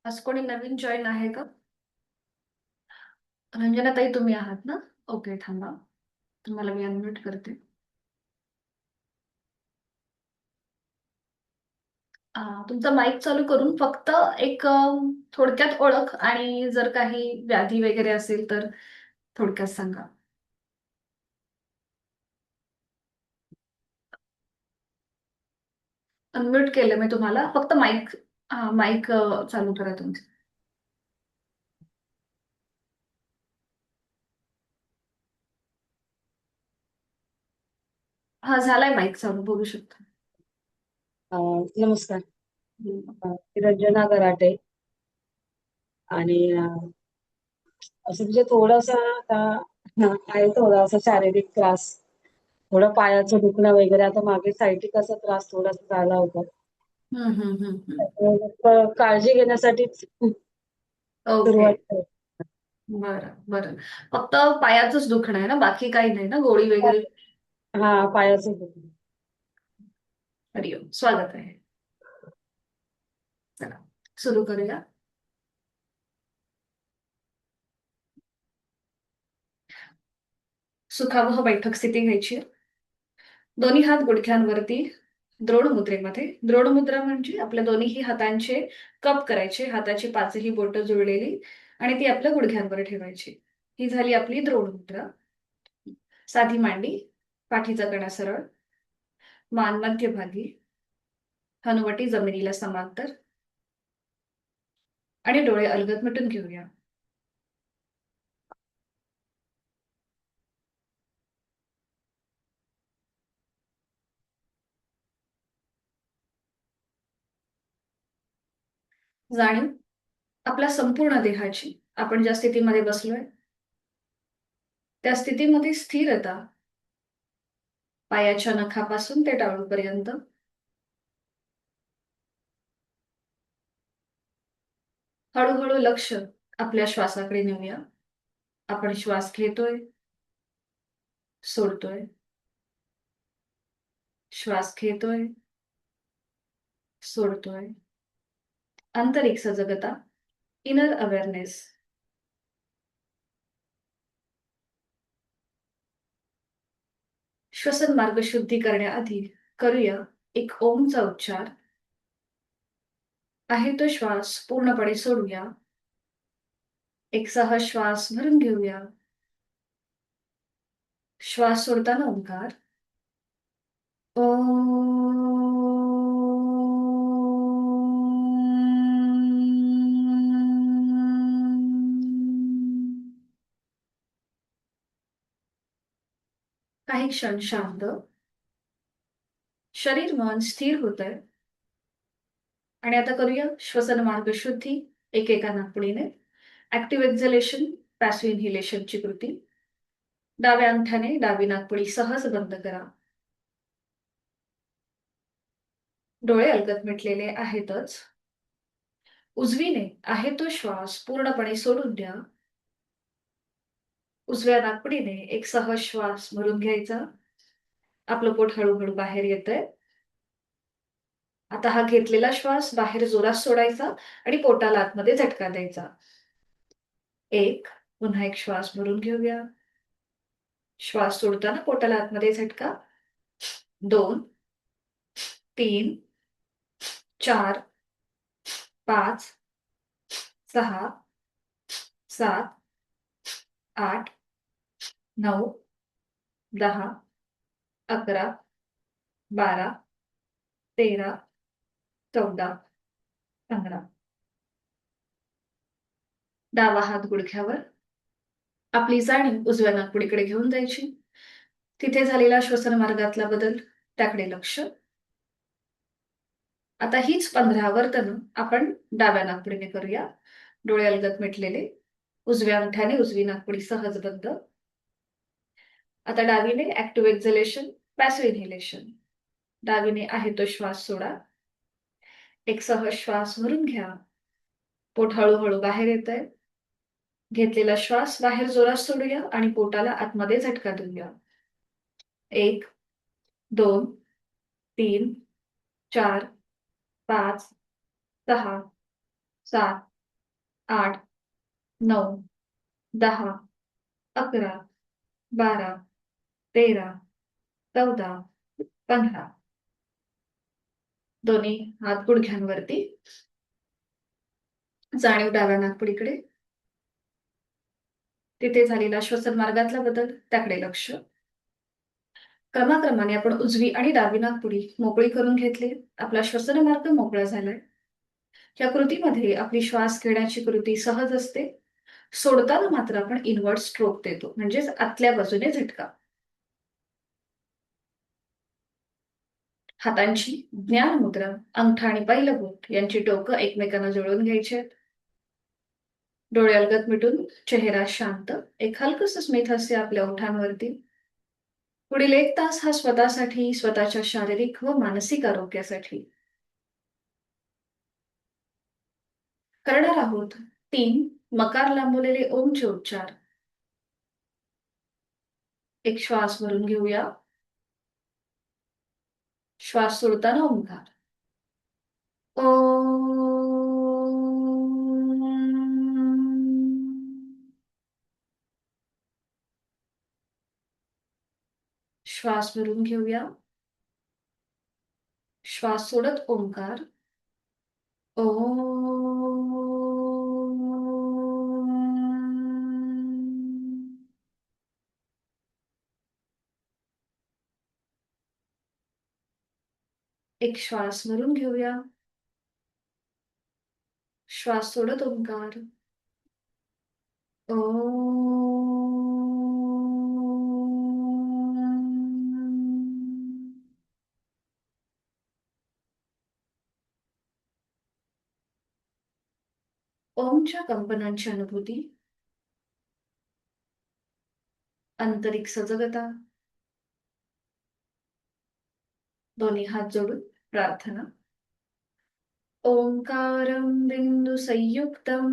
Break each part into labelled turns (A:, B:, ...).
A: आज कोणी नवीन जॉईन आहे का? रंजना ताई तुम्ही आहात ना? ओके, थांबा. तुम्हाला मी अनम्यूट करते. तुमचा माईक चालू करून फक्त एक थोडक्यात ओळख आणि जर काही व्याधी वगैरे असेल तर थोडक्यात सांगा. अनम्यूट केलं मी तुम्हाला. फक्त माईक माईक चालू करा तुमचं. हा, झालाय माईक चालू. बोलू शकता.
B: अ, नमस्कार.
A: हम्म.
B: मी रंजना गराटे आणि असं म्हणजे थोडासा आता आहे थोडासा शारीरिक त्रास, थोडं पायाचं दुखणं वगैरे. आता मागे सायटिकाचा त्रास थोडासा झाला होता.
A: हम्म, हम्म, हम्म.
B: काळजी घेण्यासाठीच
A: ओके.
B: सुरुवात केली.
A: बरं बरं. फक्त पायाचंच दुखणं आहे ना? बाकी काही नाही ना? गोळी वगैरे?
B: हा, पायाचं दुखणं.
A: हरिओम, स्वागत आहे. चला, सुरू करूया. सुखावह बैठक स्थिती घ्यायची. दोन्ही हात गुडघ्यांवरती द्रोण मुद्रेमध्ये. द्रोण मुद्रा म्हणजे आपल्या दोन्ही हातांचे कप करायचे, हाताची पाचही बोटं जुळलेली, आणि ती आपल्या गुडघ्यांवर ठेवायची. ही झाली आपली द्रोण मुद्रा. साधी मांडी, पाठीचा कणा सरळ, मान मध्यभागी, हनुवटी जमिनीला समांतर, आणि डोळे अलगद मिटून घेऊया. जाणीव आपल्या संपूर्ण देहाची. आपण ज्या स्थितीमध्ये बसलोय त्या स्थितीमध्ये स्थिरता, पायाच्या नखापासून ते टाळूपर्यंत. हळूहळू लक्ष आपल्या श्वासाकडे नेऊया. आपण श्वास घेतोय, सोडतोय, श्वास घेतोय, सोडतोय. आंतरिक सजगता, इनर अवेअरनेस. श्वसन मार्ग शुद्धी करण्याआधी करूया एक ओमचा उच्चार. आहे तो श्वास पूर्णपणे सोडूया. एक सहज श्वास भरून घेऊया. श्वास सोडताना ओंकार. ओ. काही क्षण शांत. शरीर मन स्थिर होतंय. आणि आता करूया श्वसन मार्ग शुद्धी एकेका नाकपुडीने. ऍक्टिव्ह एक्झलेशन, पॅसिव्ह इन्हेलेशनची कृती. डाव्या अंगठ्याने डावी नाकपुडी सहज बंद करा. डोळे अलगद मिटलेले आहेतच. उजवीने आहे तो श्वास पूर्णपणे सोडून द्या. उजव्या नाकपुडीने एक सहज श्वास भरून घ्यायचा. आपलं पोट हळूहळू बाहेर येतंय. आता हा घेतलेला श्वास बाहेर जोरात सोडायचा आणि पोटाला आतमध्ये झटका द्यायचा. एक. पुन्हा एक श्वास भरून घेऊया. श्वास सोडताना पोटाला आतमध्ये झटका. 2, 3, 4, 5, 6, 7, 8, 9, 10, 11, 12, 13, 14, 15. डावा हात गुडघ्यावर. आपली जाणीव उजव्या नाकपुडीकडे घेऊन जायची. तिथे झालेला श्वसन मार्गातला बदल, त्याकडे लक्ष. आता हीच 15 आवर्तनं आपण डाव्या नाकपुडीने करूया. डोळे अलगद मिटलेले. उजव्या अंगठ्याने उजवी नाकपुडी सहज बंद. आता डावीने ऍक्टिव्ह एक्झलेशन, पॅसिव्ह इन्हेलेशन. डावीने आहे तो श्वास सोडा. एक सहज श्वास भरून घ्या. पोट हळूहळू बाहेर येतंय. घेतलेला श्वास बाहेर जोरात सोडूया आणि पोटाला आतमध्ये झटका देऊया. 1, 2, 3, 4, 5, 6, 7, 8, 9, 10, 11, 12, 13, 14, 15. दोन्ही हात गुडघ्यांवरती. जाणीव डाव्या नाकपुडीकडे. तिथे झालेला श्वसन मार्गातला बदल त्याकडे लक्ष. क्रमाक्रमाने आपण उजवी आणि डावी नाकपुडी मोकळी करून घेतली. आपला श्वसन मार्ग मोकळा झालाय. या कृतीमध्ये आपली श्वास घेण्याची कृती सहज असते. सोडताना मात्र आपण इनवर्ड स्ट्रोक देतो, म्हणजेच आतल्या बाजूने झटका. हातांची ज्ञान मुद्रा, अंगठा आणि पहिलं बोट यांची टोकं एकमेकांना जुळवून घ्यायची आहेत. डोळे अलगद मिटून चेहरा शांत, एक हलकस स्मित हास्य आपल्या ओठांवरती. पुढील 1 तास हा स्वतःसाठी, स्वतःच्या शारीरिक व मानसिक आरोग्यासाठी करणार आहोत 3 मकार लांबवलेले ओमचे उच्चार. एक श्वास भरून घेऊया. श्वास सोडताना ओंकार. ओ. श्वास भरून घेऊया. श्वास सोडत ओंकार. ओ. एक श्वास भरून घेऊया. श्वास सोडत ओंकार. ओ. ओमच्या कंपनांची अनुभूती. आंतरिक सजगता. दोन्ही हात जोडून प्रार्थना. ओंकारं बिंदु संयुक्तं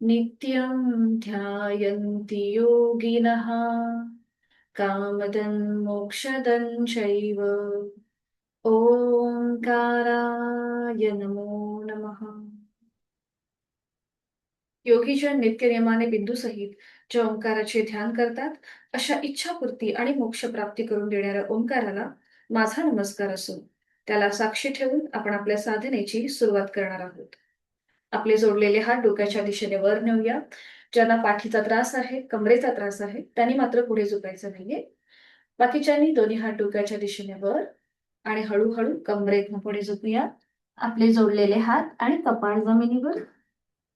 A: नित्यं ध्यायन्ति योगिनः कामदं मोक्षदं चैव. ओंकाराय नमो नमः. योगीजन नित्यनेमाने बिंदूसहित जे ओंकाराचे ध्यान करतात, अशा इच्छापूर्ती आणि मोक्षप्राप्ती करून देणाऱ्या ओंकाराला माझा नमस्कार असून त्याला साक्षी ठेवून आपण आपल्या साधनेची सुरुवात करणार आहोत. आपले जोडलेले हात डोक्याच्या दिशेने वर नेऊया. ज्यांना पाठीचा त्रास आहे, कमरेचा त्रास आहे, त्यांनी मात्र पुढे झुकायचं नाहीये. बाकीच्यांनी दोन्ही हात डोक्याच्या दिशेने वर आणि हळूहळू कमरेतनं पुढे झुकूया. आपले जोडलेले हात आणि कपाळ जमिनीवर.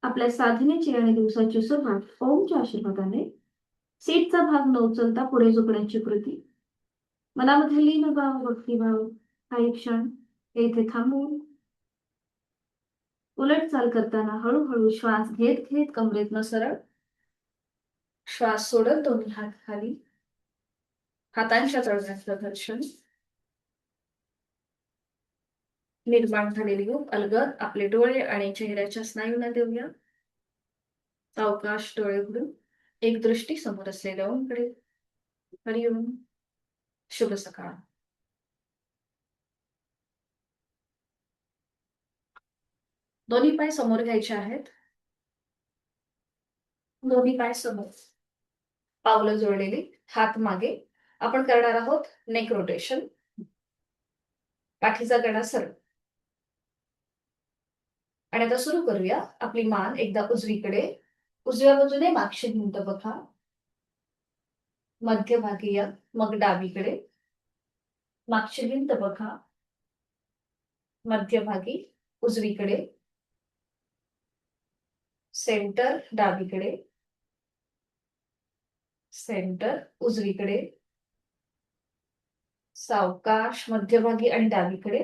A: आपल्या साधनेची आणि दिवसाची सुरुवात ओमच्या आशीर्वादाने. सीटचा भाग न उचलता पुढे झुकण्याची कृती. मनामध्ये लीन भाव, भक्तिभाव. काही क्षण येथे थांबून उलट चाल करताना हळूहळू श्वास घेत घेत कमरेतनं सरळ. श्वास सोडत दोन्ही हात खाली. हातांच्या तळव्याचं घर्षण. निर्माण झालेली योग अलगद आपले डोळे आणि चेहऱ्याच्या स्नायूंना देऊया. सावकाश डोळे उघडून एक दृष्टी समोर असलेल्या ओमकडे. हरिओम. शुभ सकाळ. दोन्ही पाय समोर घ्यायचे आहेत. दोन्ही पाय समोर. पावलं जोडलेली, हात मागे. आपण करणार आहोत नेक रोटेशन. पाठीचा गणा सरळ. आणि आता सुरू करूया. आपली मान एकदा उजवीकडे. उजव्या बाजूने मागची भिंत बघा. मध्यभागी या, मग डावीकडे. मागची भिंत बघा. मध्यभागी उजवीकडे. सेंटर डावीकडे. सेंटर उजवीकडे. सावकाश मध्यभागी आणि डावीकडे.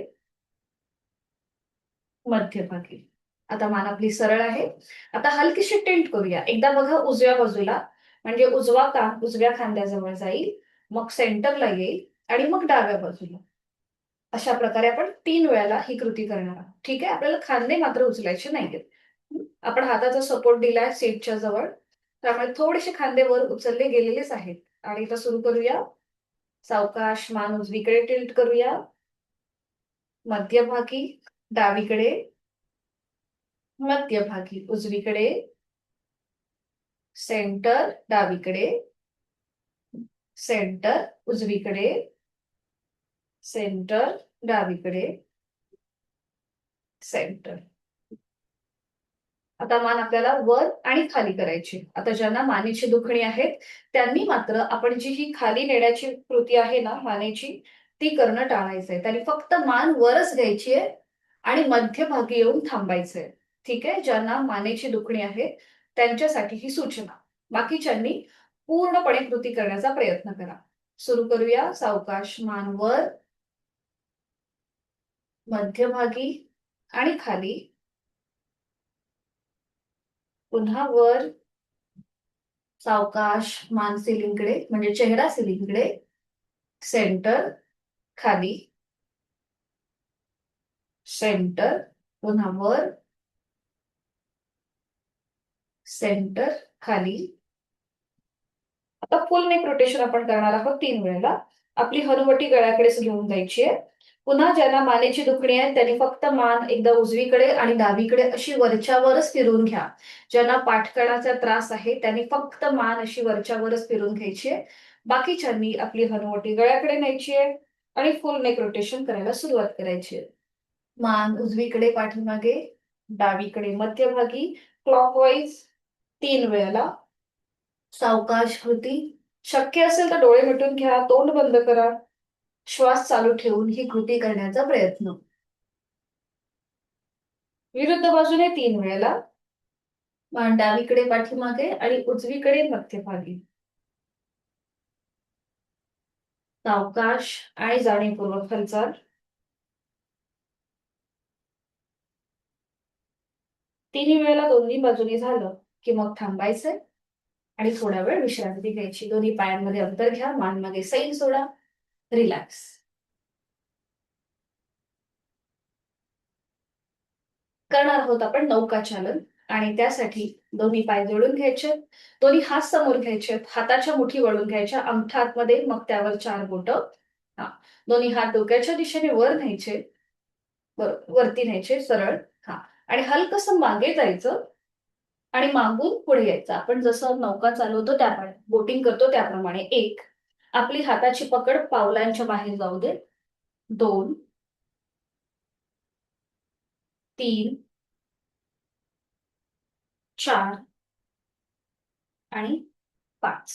A: मध्यभागी. आता मान आपली सरळ आहे. आता हलकीशी टिल्ट करूया. एकदा बघा उजव्या बाजूला, म्हणजे उजवा कान उजव्या खांद्याजवळ जाईल, मग सेंटरला येईल आणि मग डाव्या बाजूला. अशा प्रकारे आपण 3 वेळेला ही कृती करणार आहोत. ठीक आहे. आपल्याला खांदे मात्र उचलायचे नाहीत. आपण हाताचा सपोर्ट दिलाय सीटच्या जवळ, त्यामुळे थोडेसे खांदे वर उचलले गेलेलेच आहेत. आणि आता सुरू करूया. सावकाश मान उजवीकडे टिल्ट करूया. मध्यभागी डावीकडे. मध्यभागी उजवीकडे, सेंटर डावीकडे, सेंटर उजवीकडे, सेंटर डावीकडे, सेंटर. आता मान आपल्याला वर आणि खाली करायची. आता ज्यांना मानेची दुखणी आहेत त्यांनी मात्र आपण जी ही खाली नेण्याची कृती आहे ना मानेची, ती करणं टाळायचंय. त्यांनी फक्त मान वरच घ्यायची आहे आणि मध्यभागी येऊन थांबायचंय. ठीक आहे. ज्यांना मानेची दुखणी आहे त्यांच्यासाठी ही सूचना. बाकीच्यांनी पूर्णपणे कृती करण्याचा प्रयत्न करा. सुरू करूया. सावकाश. मान वर, मध्यभागी आणि खाली, पुन्हा वर, सावकाश. मान सिलिंगकडे म्हणजे चेहरा सिलिंगकडे, सेंटर, खाली, सेंटर, पुन्हा वर, सेंटर, खाली. आता फुल नेक रोटेशन आपण करणार आहोत 3 वेळेला. आपली हनुवटी गळ्याकडेच घेऊन जायची आहे. पुन्हा ज्यांना मानेची दुखणी आहे त्यांनी फक्त मान एकदा उजवीकडे आणि डावीकडे अशी वरच्यावरच फिरवून घ्या. ज्यांना पाठकणाचा त्रास आहे त्यांनी फक्त मान अशी वरच्यावरच फिरून घ्यायची आहे. बाकीच्यांनी आपली हनुवटी गळ्याकडे न्यायची आहे आणि फुल नेक रोटेशन करायला सुरुवात करायची आहे. मान उजवीकडे पाठीमागे, डावीकडे मध्यभागी, क्लॉकवाईज 3 वेळेला. सावकाश कृती. शक्य असेल तर डोळे मिटून घ्या, तोंड बंद करा. श्वास चालू ठेवून ही कृती करण्याचा प्रयत्न. विरुद्ध बाजूने 3 वेळेला. मान डावीकडे पाठीमागे आणि उजवीकडे मध्यभागी. सावकाश आणि जाणीवपूर्वक हालचाल. 3 वेळेला दोन्ही बाजूनी झालं की मग थांबायचंय आणि थोडा वेळ विश्रांती घ्यायची. दोन्ही पायांमध्ये अंतर घ्या, मान मागे सैल सोडा, रिलॅक्स. करणार आहोत आपण नौकाचालन आणि त्यासाठी दोन्ही पाय जोडून घ्यायचे, दोन्ही हात समोर घ्यायचे, हाताच्या मुठी वळून घ्यायच्या, अंगठा आतमध्ये, मग त्यावर 4 बोटं. हा. दोन्ही हात डोक्याच्या दिशेने वर न्यायचे, वरती न्यायचे सरळ. हा. आणि हलकसं मागे जायचं आणि मागून पुढे यायचं. आपण जसं नौका चालवतो त्याप्रमाणे, बोटिंग करतो त्याप्रमाणे. 1. आपली हाताची पकड पावलांच्या बाहेर जाऊ दे. 2, 3, 4 आणि 5.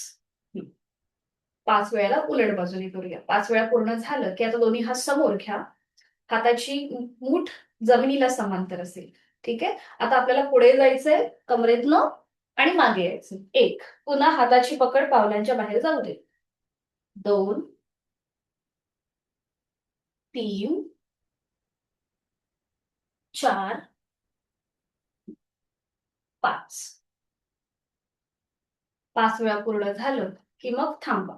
A: 5 वेळेला उलट बाजूने करूया. 5 वेळा पूर्ण झालं की आता दोन्ही हात समोर घ्या. हाताची मूठ जमिनीला समांतर असेल. ठीक आहे. आता आपल्याला पुढे जायचंय कमरेतनं आणि मागे यायचं. 1. पुन्हा हाताची पकड पावलांच्या बाहेर जाऊ दे. 2, 3, 4, 5. 5 वेळा पूर्ण झालं की मग थांबा.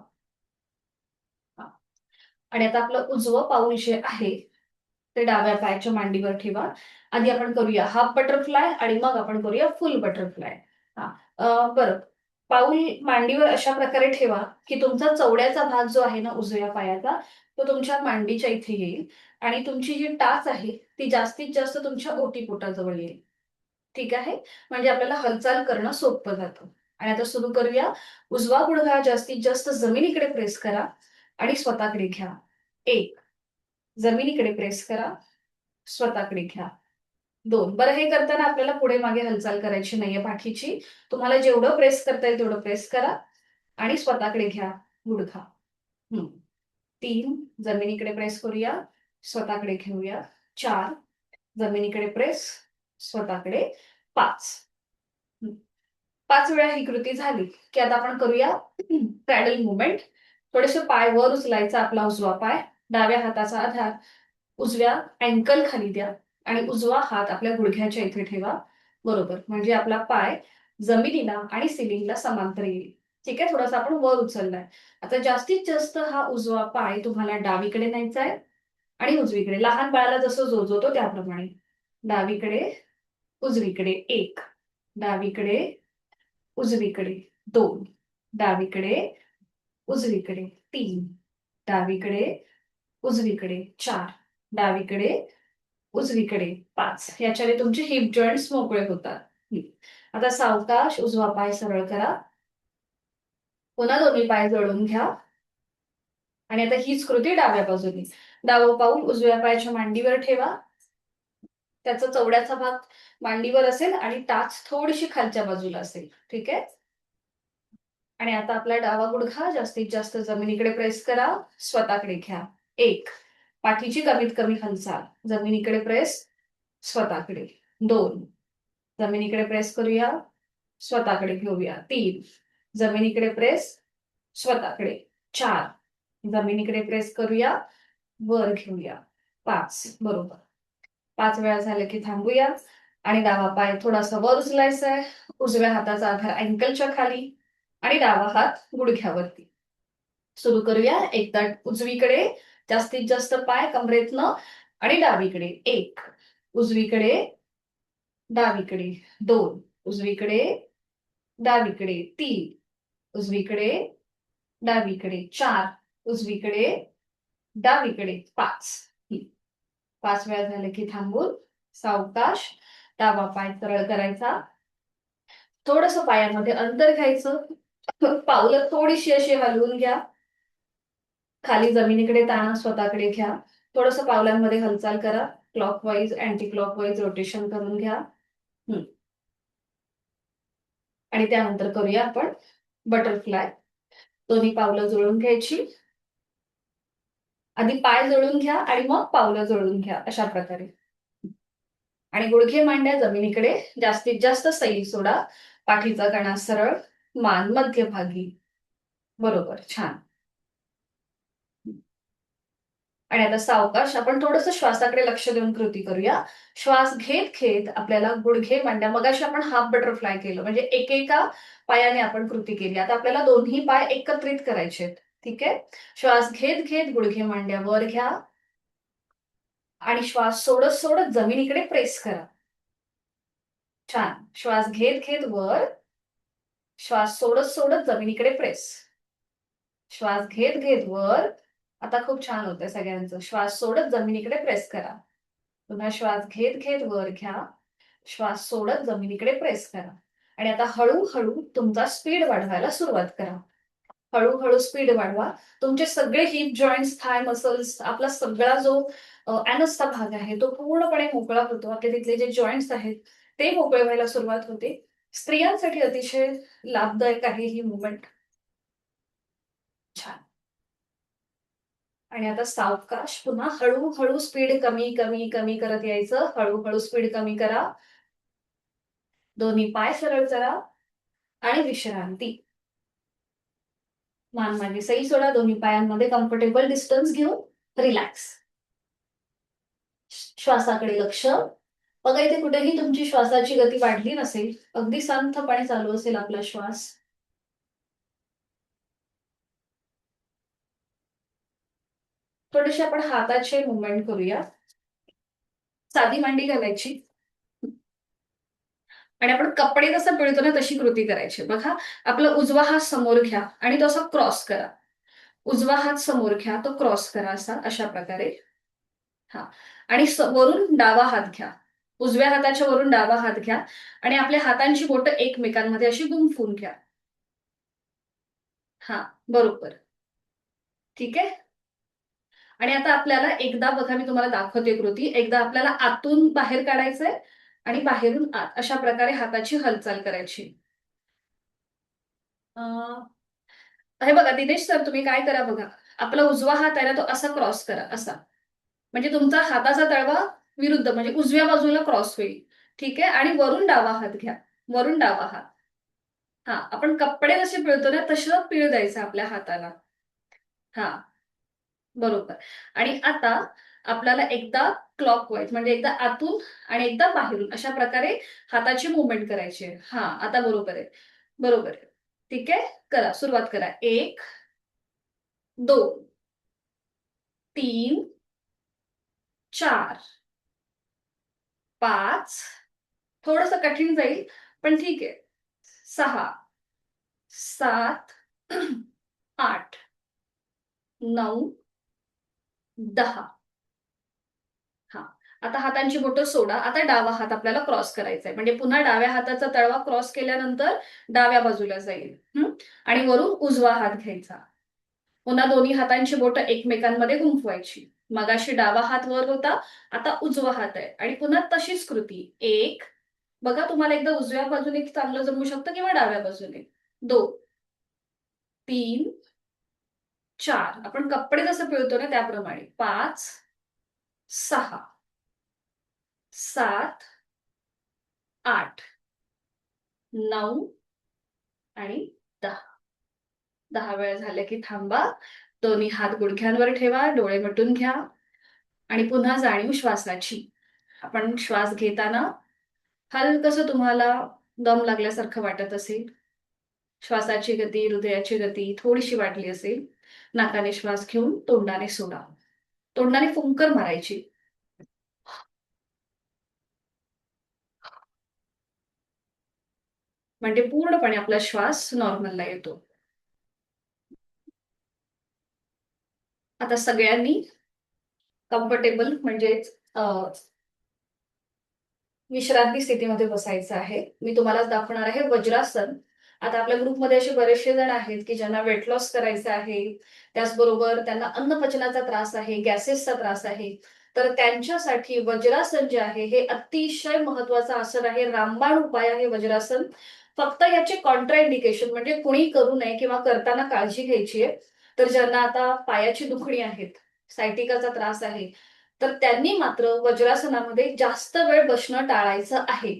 A: आणि आता आपलं उजवं पाऊल जे आहे ते डाव्या पायाच्या मांडीवर ठेवा. आधी आपण करूया हाफ बटरफ्लाय आणि मग आपण करूया फुल बटरफ्लाय. बरं. पाऊल मांडीवर अशा प्रकारे ठेवा की तुमचा चवड्याचा भाग जो आहे ना उजव्या पायाचा, तो तुमच्या मांडीच्या इथे येईल आणि तुमची जी टाच आहे ती जास्तीत जास्त तुमच्या ओटीपोटाजवळ येईल. ठीक आहे. म्हणजे आपल्याला हालचाल करणं सोपं जातं. आणि आता सुरू करूया. उजवा गुडघा जास्तीत जास्त जमिनीकडे प्रेस करा आणि स्वतःकडे घ्या. 1. जमिनीकडे प्रेस करा, स्वतःकडे घ्या. 2. बरं, हे करताना आपल्याला पुढे मागे हालचाल करायची नाहीये पाठीची. तुम्हाला जेवढं प्रेस करता येईल तेवढं प्रेस करा आणि स्वतःकडे घ्या गुडघा. 3. जमिनीकडे प्रेस करूया, स्वतःकडे घेऊया. 4. जमिनीकडे प्रेस, स्वतःकडे. 5. 5 वेळा ही कृती झाली की आता आपण करूया क्रॅडल मुवमेंट. थोडेसे पाय वर उचलायचा आपला उजवा पाय, डाव्या हाताचा आधार उजव्या अँकल खाली द्या आणि उजवा हात आपल्या गुडघ्याच्या इथे ठेवा. बरोबर. म्हणजे आपला पाय जमिनीला आणि सिलिंगला समांतर येईल. ठीक आहे. थोडासा आपण वर उचललाय. आता जास्तीत जास्त हा उजवा पाय तुम्हाला डावीकडे न्यायचा आहे आणि उजवीकडे. लहान बाळाला जसं जोजवतो त्याप्रमाणे. डावीकडे, उजवीकडे. 1. डावीकडे, उजवीकडे. 2. डावीकडे, उजवीकडे. 3. डावीकडे, उजवीकडे. 4. डावीकडे, उजवीकडे 5. याच्याने तुमचे हिप जॉईंट्स मोकळे होतात. आता सावकाश उजवा पाय सरळ करा. पुन्हा दोन्ही पाय जोडून घ्या. आणि आता हीच कृती डाव्या बाजूनी. डावं पाऊल उजव्या पायाच्या मांडीवर ठेवा. त्याचा चवड्याचा भाग मांडीवर असेल आणि टाच थोडीशी खालच्या बाजूला असेल. ठीक आहे. आणि आता आपला डावा गुडघा जास्तीत जास्त जमिनीकडे प्रेस करा. स्वतःकडे घ्या. 1. पाठीची कमीत कमी हालचाल. जमिनीकडे प्रेस. स्वतःकडे. 2. जमिनीकडे प्रेस करूया. स्वतःकडे घेऊया. 3. जमिनीकडे प्रेस. स्वतःकडे. 4. जमिनीकडे प्रेस करूया. वर घेऊया. 5. बरोबर. 5 वेळा झाले की थांबूया. आणि डावा पाय थोडासा वर उचलायचा आहे. उजव्या हाताचा आधार अँकलच्या खाली आणि डावा हात गुडघ्यावरती. सुरू करूया. एकदा उजवीकडे जास्तीत जास्त पाय कमरेतनं आणि डावीकडे. 1. उजवीकडे. डावीकडे. 2. उजवीकडे. डावीकडे. 3. उजवीकडे. डावीकडे. 4. उजवीकडे. डावीकडे. 5. 5 वेळा झाले की थांबून सावकाश डावा पाय सरळ करायचा. थोडस पायामध्ये अंतर घ्यायचं. पावलं थोडीशी अशी हलवून घ्या. खाली जमिनीकडे ताणा स्वतःकडे घ्या. थोडस पावलांमध्ये हालचाल करा. क्लॉकवाईज अँटी क्लॉकवाईज रोटेशन करून घ्या. आणि त्यानंतर करूया आपण बटरफ्लाय. दोन्ही पावलं जुळून घ्यायची. आधी पाय जुळून घ्या आणि मग पावलं जुळून घ्या. अशा प्रकारे. आणि गुडघे मांड्या जमिनीकडे. जास्तीत जास्त सैल सोडा. पाठीचा कणा सरळ. मान मध्यभागी. बरोबर. छान. आणि आता सावकाश आपण थोडंसं श्वासाकडे लक्ष देऊन कृती करूया. श्वास घेत घेत आपल्याला गुडघे मांड्या. मगाशी आपण हाफ बटरफ्लाय केलं म्हणजे एकेका पायाने आपण कृती केली. आता आपल्याला दोन्ही पाय एकत्रित करायचे. ठीक आहे. श्वास घेत घेत गुडघे मांड्या वर घ्या. आणि श्वास सोडत सोडत जमिनीकडे प्रेस करा. छान. श्वास घेत घेत वर. श्वास सोडत सोडत जमिनीकडे प्रेस. श्वास घेत घेत वर. आता खूप छान होतंय सगळ्यांचं. श्वास सोडत जमिनीकडे प्रेस करा. पुन्हा श्वास घेत घेत वर घ्या. श्वास सोडत जमिनीकडे प्रेस करा. आणि आता हळूहळू तुमचा स्पीड वाढवायला सुरुवात करा. हळूहळू स्पीड वाढवा. तुमचे सगळे हिप जॉईंट्स, थाय मसल्स, आपला सगळा जो ऍनसचा भाग आहे तो पूर्णपणे मोकळा होतो. आपले तिथले जे जॉईंट्स आहेत ते मोकळे व्हायला सुरुवात होते. स्त्रियांसाठी अतिशय लाभदायक आहे ही मुवमेंट. छान. आणि आता सावकाश पुन्हा हळूहळू स्पीड कमी कमी कमी करत यायचं. हळूहळू स्पीड कमी करा. दोन्ही पाय सरळ करा. आणि विश्रांती. मान मागे सैल सोडा. दोन्ही पायांमध्ये कम्फर्टेबल डिस्टन्स घेऊन रिलॅक्स. श्वासाकडे लक्ष. बघा इथे कुठेही तुमची श्वासाची गती वाढली नसेल. अगदी शांतपणे चालू असेल आपला श्वास. थोडेसे आपण हाताचे मुवमेंट करूया. साधी मांडी घालायची. आणि आपण कपडे कसं पिळतो ना तशी कृती करायची. बघा आपला उजवा हात समोर घ्या आणि तो असा क्रॉस करा. उजवा हात समोर घ्या. तो क्रॉस करा अशा प्रकारे. हा. आणि वरून डावा हात घ्या. उजव्या हाताच्या वरून डावा हात घ्या. आणि आपल्या हातांची बोटं एकमेकांमध्ये अशी गुंफून घ्या. हा. बरोबर. ठीक आहे. आणि आता आपल्याला एकदा बघा मी तुम्हाला दाखवते कृती. एकदा आपल्याला आतून बाहेर काढायचंय आणि बाहेरून आत अशा प्रकारे हाताची हालचाल करायची. हे बघा दिनेश सर तुम्ही काय करा बघा. आपला उजवा हात आहे ना तो असा क्रॉस करा असा. म्हणजे तुमचा हाताचा तळवा विरुद्ध म्हणजे उजव्या बाजूला क्रॉस होईल. ठीक आहे. आणि वरून डावा हात घ्या. वरून डावा हात. हा. आपण कपडे जसे पिळतो ना तसं पिळ द्यायचं आपल्या हाताला. हा. बरोबर. आणि आता आपल्याला एकदा क्लॉकवाईज म्हणजे एकदा आतून आणि एकदा बाहेरून अशा प्रकारे हाताची मुवमेंट करायची आहे. हा. आता बरोबर आहे. बरोबर आहे. ठीक आहे. करा. सुरुवात करा. 1 2 3 4 5 थोडंसं कठीण जाईल पण ठीक आहे. 6 7 8 9 10. हा. आता हातांची बोटं सोडा. आता डावा हात आपल्याला क्रॉस करायचा आहे, म्हणजे पुन्हा डाव्या हाताचा तळवा क्रॉस केल्यानंतर डाव्या बाजूला जाईल. आणि वरून उजवा हात घ्यायचा. पुन्हा दोन्ही हातांची बोटं एकमेकांमध्ये गुंफवायची. मगाशी डावा हात वर होता, आता उजवा हात आहे. आणि पुन्हा तशीच कृती. एक, बघा तुम्हाला एकदा उजव्या बाजूने चांगलं जमू शकतं किंवा डाव्या बाजूने. 2, 3, 4, आपण कपडे जसं पिळतो ना त्याप्रमाणे. 5, 6, 7, 8, 9 आणि 10. 10 वेळा झाले की थांबा. दोन्ही हात गुडघ्यांवर ठेवा, डोळे मिटून घ्या आणि पुन्हा जाणीव श्वासाची. आपण श्वास घेताना हलकसं तुम्हाला दम लागल्यासारखं वाटत असेल, श्वासाची गती, हृदयाची गती थोडीशी वाढली असेल, नाकाने श्वास घेऊन तोंडाने सोडा. तोंडाने फुंकर मारायची. म्हणजे पूर्णपणे आपला श्वास नॉर्मलला येतो. आता सगळ्यांनी कम्फर्टेबल म्हणजेच विश्रांती स्थितीमध्ये बसायचं आहे. मी तुम्हाला दाखवणार आहे वज्रासन. आता आपल्या ग्रुपमध्ये असे बरेचसे जण आहेत की ज्यांना वेट लॉस करायचं आहे, त्याचबरोबर त्यांना अन्नपचनाचा त्रास आहे, गॅसेसचा त्रास आहे. तर त्यांच्यासाठी वज्रासन जे आहे हे अतिशय महत्वाचं आसन आहे. रामबाण उपाय आहे वज्रासन. फक्त याचे कॉन्ट्राइंडिकेशन म्हणजे कुणी करू नये किंवा करताना काळजी घ्यायची आहे. तर ज्यांना आता पायाची दुखणी आहेत, सायटिकाचा त्रास आहे, तर त्यांनी मात्र वज्रासनामध्ये जास्त वेळ बसणं टाळायचं आहे.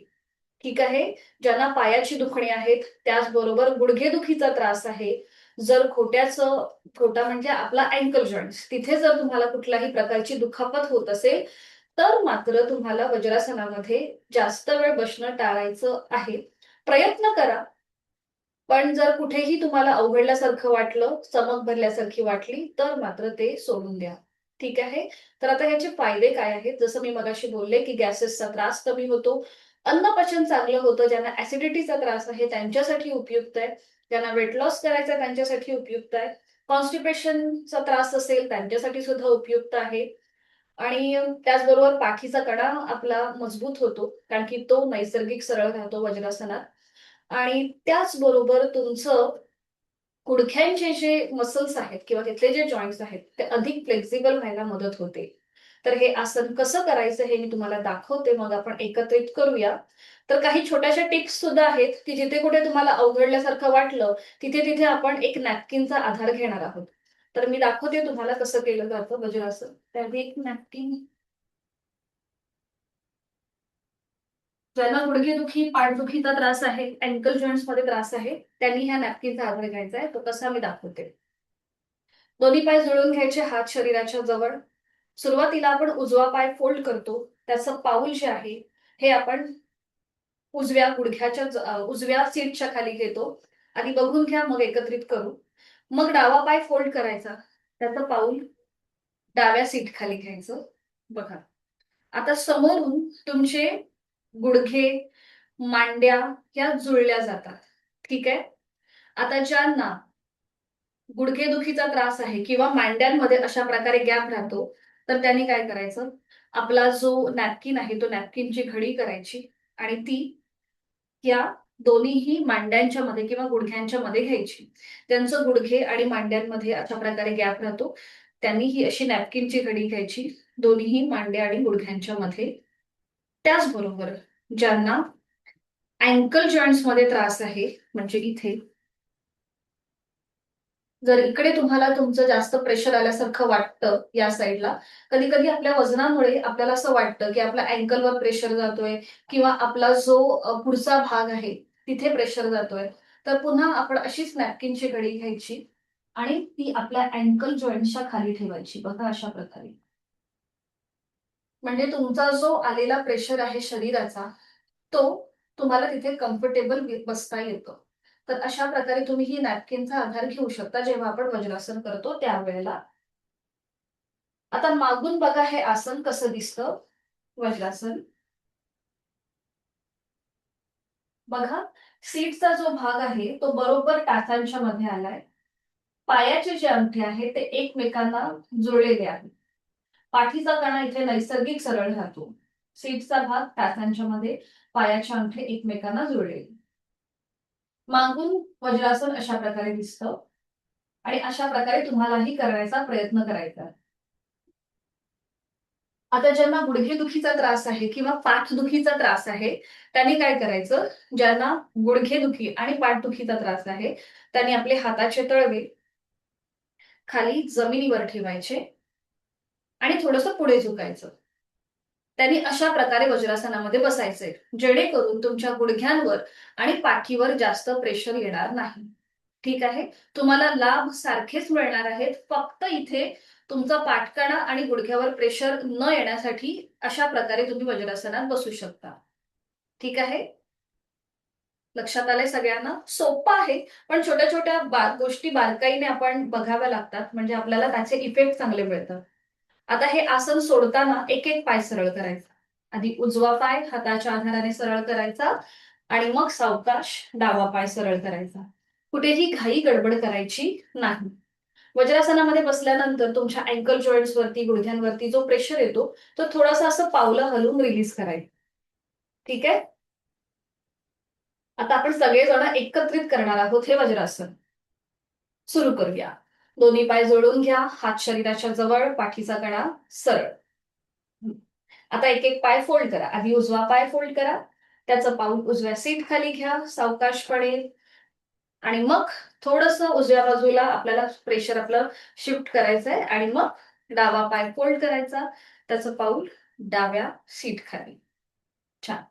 A: ठीक आहे. ज्यांना पायाची दुखणी आहेत, त्याचबरोबर गुडघेदुखीचा त्रास आहे, जर खोटा म्हणजे आपला अँकल जॉईंट्स, तिथे जर तुम्हाला कुठल्याही प्रकारची दुखापत होत असेल, तर मात्र तुम्हाला वज्रासनामध्ये जास्त वेळ बसणं टाळायचं आहे. प्रयत्न करा, पण जर कुठेही तुम्हाला अवघडल्यासारखं वाटलं, चमक भरल्यासारखी वाटली, तर मात्र ते सोडून द्या. ठीक आहे. तर आता ह्याचे फायदे काय आहेत? जसं मी मगाशी बोलले की गॅसेसचा त्रास कमी होतो, अन्नपचन चांगलं होतं, ज्यांना ऍसिडिटीचा त्रास आहे त्यांच्यासाठी उपयुक्त आहे, ज्यांना वेट लॉस करायचा आहे त्यांच्यासाठी उपयुक्त आहे, कॉन्स्टिपेशनचा त्रास असेल त्यांच्यासाठी सुद्धा उपयुक्त आहे. आणि त्याचबरोबर पाठीचा कणा आपला मजबूत होतो, कारण की तो नैसर्गिक सरळ राहतो वज्रासनात. आणि त्याचबरोबर तुमचं गुडघ्यांचे जे मसल्स आहेत किंवा तिथले जे जॉईंट्स आहेत ते अधिक फ्लेक्झिबल व्हायला मदत होते. तर हे आसन कसं करायचं हे मी तुम्हाला दाखवते, मग आपण एकत्रित करूया. तर काही छोट्याशा टिप्स सुद्धा आहेत की जिथे कुठे तुम्हाला अवघडल्यासारखं वाटलं, तिथे तिथे आपण एक नॅपकिनचा आधार घेणार आहोत. तर मी दाखवते तुम्हाला कसं केलं जातं वज्रासन. त्याआधी एक नॅपकिन. ज्यांना गुडघेदुखी, पाठदुखीचा त्रास आहे, अँकल जॉईंट्स मध्ये त्रास आहे, त्यांनी ह्या नॅपकिनचा आधार घ्यायचा आहे. तो कसा मी दाखवते. दोन्ही पाय जुळून घ्यायचे, हात शरीराच्या जवळ. सुरुवातीला आपण उजवा पाय फोल्ड करतो. त्याचं पाऊल जे आहे हे आपण उजव्या सीटच्या खाली घेतो. आधी बघून घ्या, मग एकत्रित करू. मग डावा पाय फोल्ड करायचा, त्याचं पाऊल डाव्या सीट खाली घ्यायचं. बघा, आता समोरून तुमचे गुडघे, मांड्या या जुळल्या जातात. ठीक आहे. आता ज्यांना गुडघेदुखीचा त्रास आहे किंवा मांड्यांमध्ये अशा प्रकारे गॅप राहतो, तर त्यांनी काय करायचं, आपला जो नॅपकिन आहे तो नॅपकिनची घडी करायची आणि ती या दोन्हीही मांड्यांच्या मध्ये किंवा गुडघ्यांच्या मध्ये घ्यायची. त्यांचं गुडघे आणि मांड्यांमध्ये अशा प्रकारे गॅप राहतो, त्यांनी ही अशी नॅपकिनची घडी घ्यायची दोन्हीही मांड्या आणि गुडघ्यांच्या मध्ये. त्याचबरोबर ज्यांना अँकल जॉईंट्स मध्ये त्रास आहे, म्हणजे इथे जर इकडे तुम्हाला तुमचं जास्त प्रेशर आल्यासारखं वाटतं या साईडला, कधी कधी आपल्या वजनामुळे आपल्याला असं वाटतं की आपल्या अँकलवर प्रेशर जातोय किंवा आपला जो पुढचा भाग आहे तिथे प्रेशर जातोय, तर पुन्हा आपण अशीच नॅपकिनची घडी घ्यायची आणि ती आपल्या अँकल जॉईंटच्या खाली ठेवायची. बघा अशा प्रकारे. म्हणजे तुमचा जो आलेला प्रेशर आहे शरीराचा, तो तुम्हाला तिथे कम्फर्टेबल बसता येतो. तर अशा प्रकारे तुम्ही ही नॅपकिनचा आधार घेऊ शकता जेव्हा आपण वज्रासन करतो त्यावेळेला. आता मागून बघा हे आसन कसं दिसतं, वज्रासन. बघा, सीटचा जो भाग आहे तो बरोबर टाचांच्या मध्ये आलाय. पायाचे जे अंगठे आहेत ते एकमेकांना जुळलेले आहेत. पाठीचा कणा इथे नैसर्गिक सरळ राहतो. सीटचा भाग टाचांच्या मध्ये पायाचे अंगठे एकमेकांना जुळलेले. मागून वज्रासन अशा प्रकारे दिसतं आणि अशा प्रकारे तुम्हालाही करण्याचा प्रयत्न करायचा. आता ज्यांना गुडघेदुखीचा त्रास आहे किंवा पाठदुखीचा त्रास आहे त्यांनी काय करायचं, ज्यांना गुडघेदुखी आणि पाठदुखीचा त्रास आहे त्यांनी आपले हाताचे तळवे खाली जमिनीवर ठेवायचे आणि थोडंसं पुढे झुकायचं. त्यांनी अशा प्रकारे वज्रासनामध्ये बसायचंय, जेणेकरून तुमच्या गुडघ्यांवर आणि पाठीवर जास्त प्रेशर येणार नाही. ठीक आहे, तुम्हाला लाभ सारखेच मिळणार आहेत, फक्त इथे तुमचा पाठकणा आणि गुडघ्यावर प्रेशर न येण्यासाठी अशा प्रकारे तुम्ही वज्रासनात बसू शकता. ठीक आहे, लक्षात आलंय सगळ्यांना? सोपं आहे, पण छोट्या छोट्या गोष्टी बारकाईने आपण बघाव्या लागतात, म्हणजे आपल्याला त्याचे इफेक्ट चांगले मिळतात. आता हे आसन सोडताना एक एक पाय सरळ करायचा. आधी उजवा पाय हाताच्या आधाराने सरळ करायचा आणि मग सावकाश डावा पाय सरळ करायचा. कुठेही घाई गडबड करायची नाही. वज्रासनामध्ये बसल्यानंतर तुमच्या अँकल जॉईंट्स वरती, गुडघ्यांवरती जो प्रेशर येतो तो थोडासा असं पावलं हलवून रिलीज करायचं. ठीक आहे, आता आपण सगळेजण एकत्रित करणार आहोत हे वज्रासन. सुरू करूया. दोन्ही पाय जोडून घ्या, हात शरीराच्या जवळ, पाठीचा कणा सरळ. आता एक एक पाय फोल्ड करा. आधी उजवा पाय फोल्ड करा, त्याचं पाऊल उजव्या सीट खाली घ्या सावकाशपणे आणि मग थोडंसं उजव्या बाजूला आपल्याला प्रेशर आपलं शिफ्ट करायचंय आणि मग डावा पाय फोल्ड करायचा, त्याचं पाऊल डाव्या सीट खाली. छान.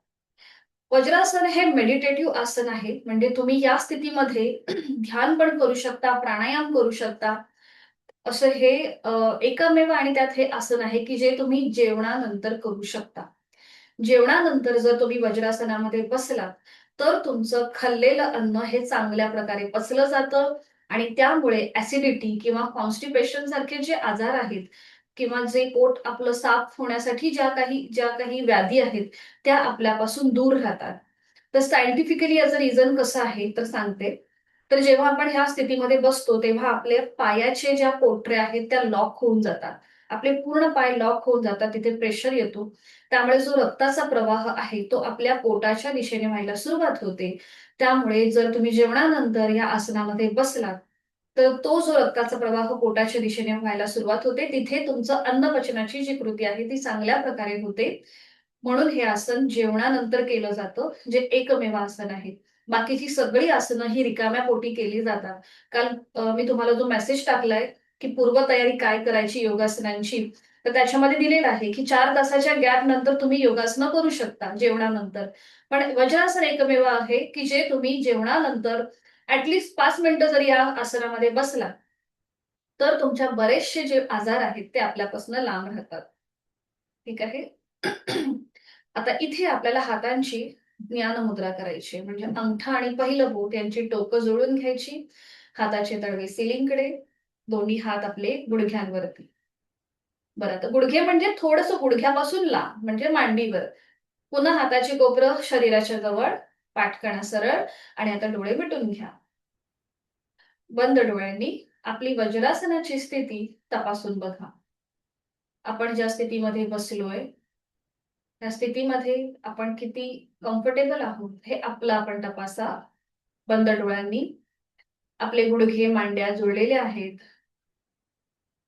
A: वज्रासन हे मेडिटेटिव्ह आसन आहे, म्हणजे तुम्ही या स्थितीमध्ये ध्यान पण करू शकता, प्राणायाम करू शकता. असं हे एकमेव आणि त्यात हे आसन आहे की जे तुम्ही जेवणानंतर करू शकता. जेवणानंतर जर तुम्ही वज्रासनामध्ये बसलात तर तुमचं खाल्लेलं अन्न हे चांगल्या प्रकारे पचलं जातं आणि त्यामुळे ऍसिडिटी किंवा कॉन्स्टिपेशन सारखे जे आजार आहेत किंवा जे पोट आपलं साफ होण्यासाठी ज्या काही व्याधी आहेत त्या आपल्यापासून दूर राहतात. तर सायंटिफिकली याचं रिझन कसं आहे तर सांगते. तर जेव्हा आपण ह्या स्थितीमध्ये बसतो तेव्हा आपले पायाचे ज्या पोटऱ्या आहेत त्या लॉक होऊन जातात. आपले पूर्ण पाय लॉक होऊन जातात, तिथे प्रेशर येतो. त्यामुळे जो रक्ताचा प्रवाह आहे तो आपल्या पोटाच्या दिशेने व्हायला सुरुवात होते. त्यामुळे जर तुम्ही जेवणानंतर या आसनामध्ये बसलात तर तो जो रक्ताचा प्रवाह पोटाच्या दिशेने व्हायला सुरुवात होते, तिथे तुमचं अन्नपचनाची जी कृती आहे ती चांगल्या प्रकारे होते. म्हणून हे आसन जेवणानंतर केलं जातं, जे एकमेव आसन आहे. बाकीची सगळी आसनं ही रिकाम्या पोटी केली जातात. काल मी तुम्हाला जो मेसेज टाकलाय की पूर्वतयारी काय करायची योगासनांची, तर त्याच्यामध्ये दिलेलं आहे की 4 तासाच्या गॅप नंतर तुम्ही योगासनं करू शकता जेवणानंतर. पण वज्रासन एकमेव आहे की जे तुम्ही जेवणानंतर ऍटलीस्ट 5 मिनिटं जर या आसनामध्ये बसला तर तुमच्या बरेचसे जे आजार आहेत ते आपल्यापासून लांब राहतात. ठीक आहे. आता इथे आपल्याला हातांची ज्ञान मुद्रा करायची, म्हणजे अंगठा आणि पहिलं बोट यांची टोकं जोडून घ्यायची, हाताचे तळवे सिलिंगकडे, दोन्ही हात आपले गुडघ्यांवरती. बरं, तर गुडघे म्हणजे थोडंसं गुडघ्यापासून लांब म्हणजे मांडीवर. पुन्हा हाताची कोपरं शरीराच्या जवळ, पाठकणा सरळ आणि आता डोळे मिटून घ्या. बंद डोळ्यांनी आपली वज्रासनाची स्थिती तपासून बघा. आपण ज्या स्थितीमध्ये बसलोय त्या स्थितीमध्ये आपण किती कम्फर्टेबल आहोत हे आपलं आपण तपासा. बंद डोळ्यांनी. आपले गुडघे मांड्या जुळलेले आहेत.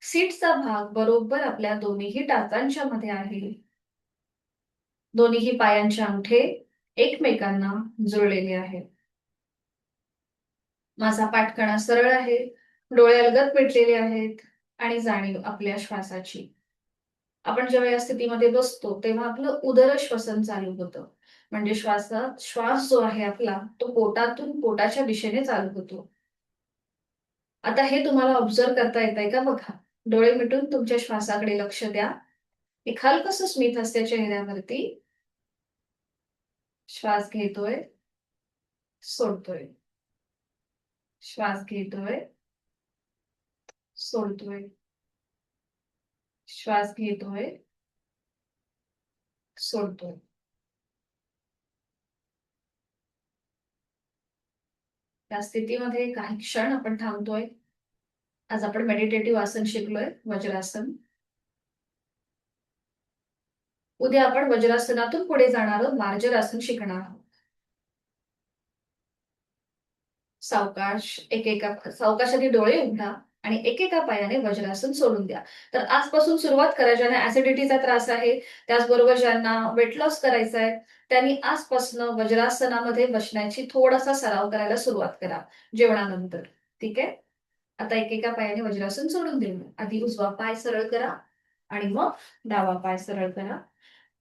A: सीटचा भाग बरोबर आपल्या दोन्हीही टाचांच्या मध्ये आहे. दोन्हीही पायांचे अंगठे एकमेकांना जुळलेले आहेत. माझा पाठकणा सरळ आहे, डोळे अलगद मिटलेले आहेत आणि जाणीव आपल्या श्वासाची. आपण जेव्हा या स्थितीमध्ये बसतो तेव्हा आपलं उदर श्वसन चालू होतं, म्हणजे श्वास जो आहे आपला तो पोटातून पोटाच्या दिशेने चालू होतो. आता हे तुम्हाला ऑब्झर्व करता येतंय का बघा. डोळे मिटून तुमच्या श्वासाकडे लक्ष द्या. एक हलकसं स्मित हास्य चेहऱ्यावरती. श्वास घेतोय, सोडतोय. श्वास घेतोय, सोडतोय. श्वास घेतोय, सोडतोय. त्या स्थितीमध्ये काही क्षण आपण थांबतोय. आज आपण मेडिटेटिव्ह आसन शिकलोय, वज्रासन. उद्या आपण वज्रासनातून पुढे जाणारं मार्जरासन शिकणार आहोत. सावकाश एकेका सावकाशाने डोळे उघडा आणि एकेका पायाने वज्रासन सोडून द्या. तर आजपासून सुरुवात करा. ज्यांना ऍसिडिटीचा त्रास आहे, त्याचबरोबर ज्यांना वेट लॉस करायचा आहे, त्यांनी आजपासून वज्रासनामध्ये बसण्याची थोडासा सराव करायला सुरुवात करा जेवणानंतर. ठीक आहे. आता एकेका पायाने वज्रासन सोडून देऊ. आधी उजवा पाय सरळ करा आणि मग डावा पाय सरळ करा.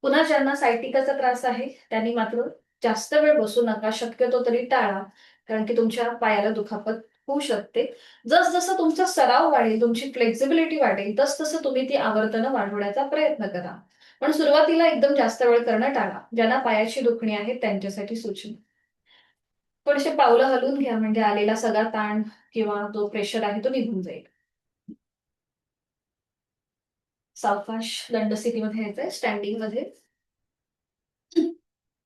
A: पुन्हा ज्यांना सायटिकाचा त्रास आहे त्यांनी मात्र जास्त वेळ बसू नका, शक्यतो तरी टाळा, कारण की तुमच्या पायाला दुखापत होऊ शकते. जसजसं तुमचा सराव वाढेल, तुमची फ्लेक्झिबिलिटी वाढेल, तसतसं तुम्ही ती आवर्तनं वाढवण्याचा प्रयत्न करा. पण सुरुवातीला एकदम जास्त वेळ करणं टाळा. ज्यांना पायाची दुखणी आहे त्यांच्यासाठी सूचना. थोडेसे पावलं हलवून घ्या, म्हणजे आलेला सगळा ताण किंवा जो प्रेशर आहे तो निघून जाईल. सावकाश दंड स्थितीमध्ये यायचंय, स्टँडिंग मध्ये.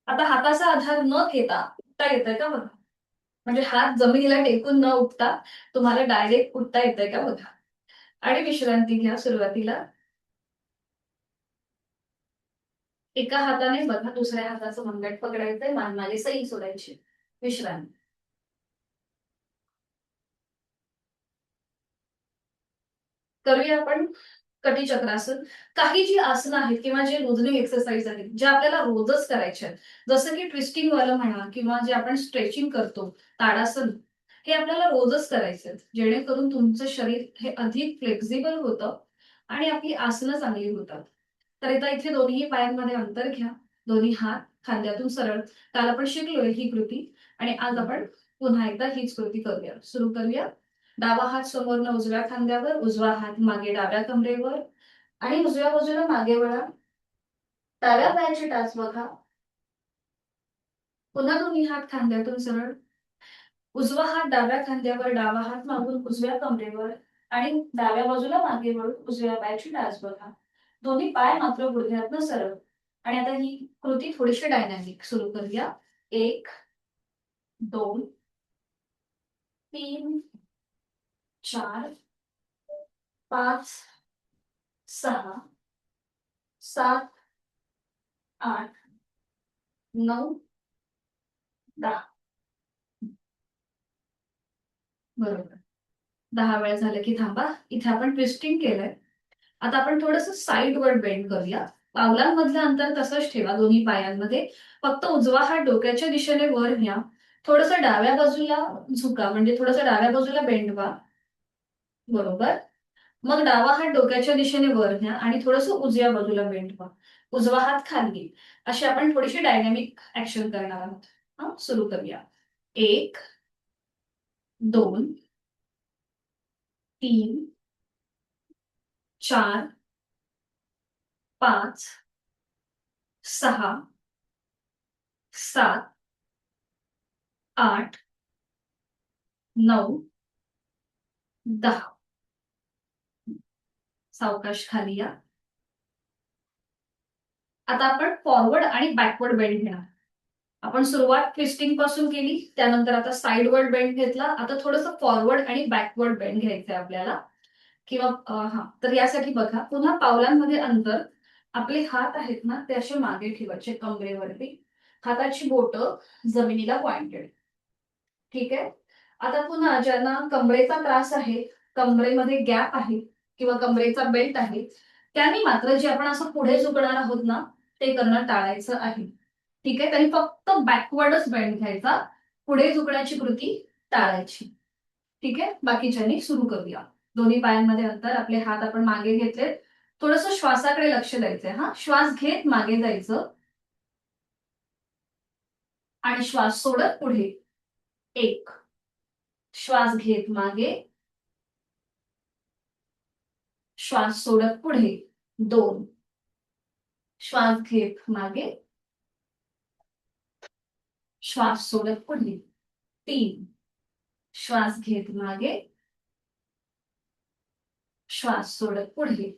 A: आता हाताचा आधार न घेता उठता येतंय का बघा. म्हणजे हात जमिनीला टेकून न उठता तुम्हाला डायरेक्ट उठता येतंय का बघा. आणि विश्रांती घ्या सुरुवातीला. एका हाताने बघा, दुसऱ्या हाताचं मनगट पकडायचंय, मान मागे सैल सोडायची. विश्रांती. करूया आपण कटी चक्रासन. काही जी आसनं आहेत किंवा जे लुजनिंग एक्सरसाइज आहेत, ज्या आपल्याला रोजच करायच्या आहेत, जसं की ट्विस्टिंग वालं म्हणा किंवा जे आपण स्ट्रेचिंग करतो, ताडासन, हे आपल्याला रोजच करायचे आहेत, जेणेकरून तुमचं शरीर हे अधिक फ्लेक्झिबल होतं आणि आपली आसनं चांगली होतात. तर आता इथे दोन्ही पायांमध्ये अंतर घ्या. दोन्ही हात खांद्यातून सरळ. काल आपण शिकलोय ही कृती आणि आज आपण पुन्हा एकदा हीच कृती करूया. सुरू करूया. डावा हात समोरनं उजव्या खांद्यावर, उजवा हात मागे डाव्या कमरेवर आणि उजव्या बाजूला मागे वळा. डाव्या पायाची टाच बघा. पुन्हा दोन्ही हात खांद्यातून सरळ. उजवा हात डाव्या खांद्यावर, डावा हात मागून उजव्या कमरेवर आणि डाव्या बाजूला मागे वळून उजव्या पायाची टाच बघा. दोन्ही पाय मात्र गुडघ्यातनं सरळ. आणि आता ही कृती थोडीशी डायनॅमिक. सुरू करूया. 1, 2, 3, 4, 5, 6, 7, 8, 9, 10. बरोबर. 10 वेळा झालं की थांबा. इथे आपण ट्विस्टिंग केलंय. आता आपण थोडंसं साईडवर बेंड करूया. पावलांमधलं अंतर तसंच ठेवा दोन्ही पायांमध्ये. फक्त उजवा हात डोक्याच्या दिशेने वर न्या. थोडंसं डाव्या बाजूला झुका, म्हणजे थोडंसं डाव्या बाजूला बेंड व्हा. बरोबर. मग डावा हात डोक्याच्या दिशेने वर न्या आणि थोडंसं उजव्या बाजूला बेंड व्हा. उजवा हात खाली. अशी आपण थोडीशी डायनॅमिक ऍक्शन करणार आहोत. हा, सुरू करूया. 1, 2, 3, 4, 5, 6, 7, 8, 9, 10. सावकाश खाली या. आता आपण फॉरवर्ड आणि बॅकवर्ड बेंड घेणार. आपण सुरुवात ट्विस्टिंग पासून केली, त्यानंतर आता साईडवर्ड बेंड घेतला. आता थोडंसं फॉरवर्ड आणि बॅकवर्ड बेंड घ्यायचंय आपल्याला. किंवा हा, तर यासाठी बघा, पुन्हा पावलांमध्ये अंतर. आपले हात आहेत ना, ते असे मागे ठेवायचे कमरेवरती. हाताची बोटं जमिनीला पॉइंटेड. ठीक आहे. आता पुन्हा ज्यांना कमरेचा त्रास आहे, कमरेमध्ये गॅप आहे किंवा कमरेचा बेल्ट आहे, त्यांनी मात्र जे आपण असं पुढे झुकणार आहोत ना, ते करणं टाळायचं आहे. ठीक आहे. त्यांनी फक्त बॅकवर्डच बेंड घ्यायचा, पुढे झुकण्याची कृती टाळायची. ठीक आहे. बाकीच्यांनी सुरू करूया. दोन्ही पायांमध्ये अंतर. आपले हात आपण मागे घेतले. थोडंसं श्वासाकडे लक्ष द्यायचंय. हा, श्वास घेत मागे जायचं आणि श्वास सोडत पुढे. 1, श्वास घेत मागे, श्वास सोडत पुढे. 2, श्वास घेत मागे, श्वास सोडत पुढे. 3, श्वास घेत मागे, श्वास सोडत पुढे.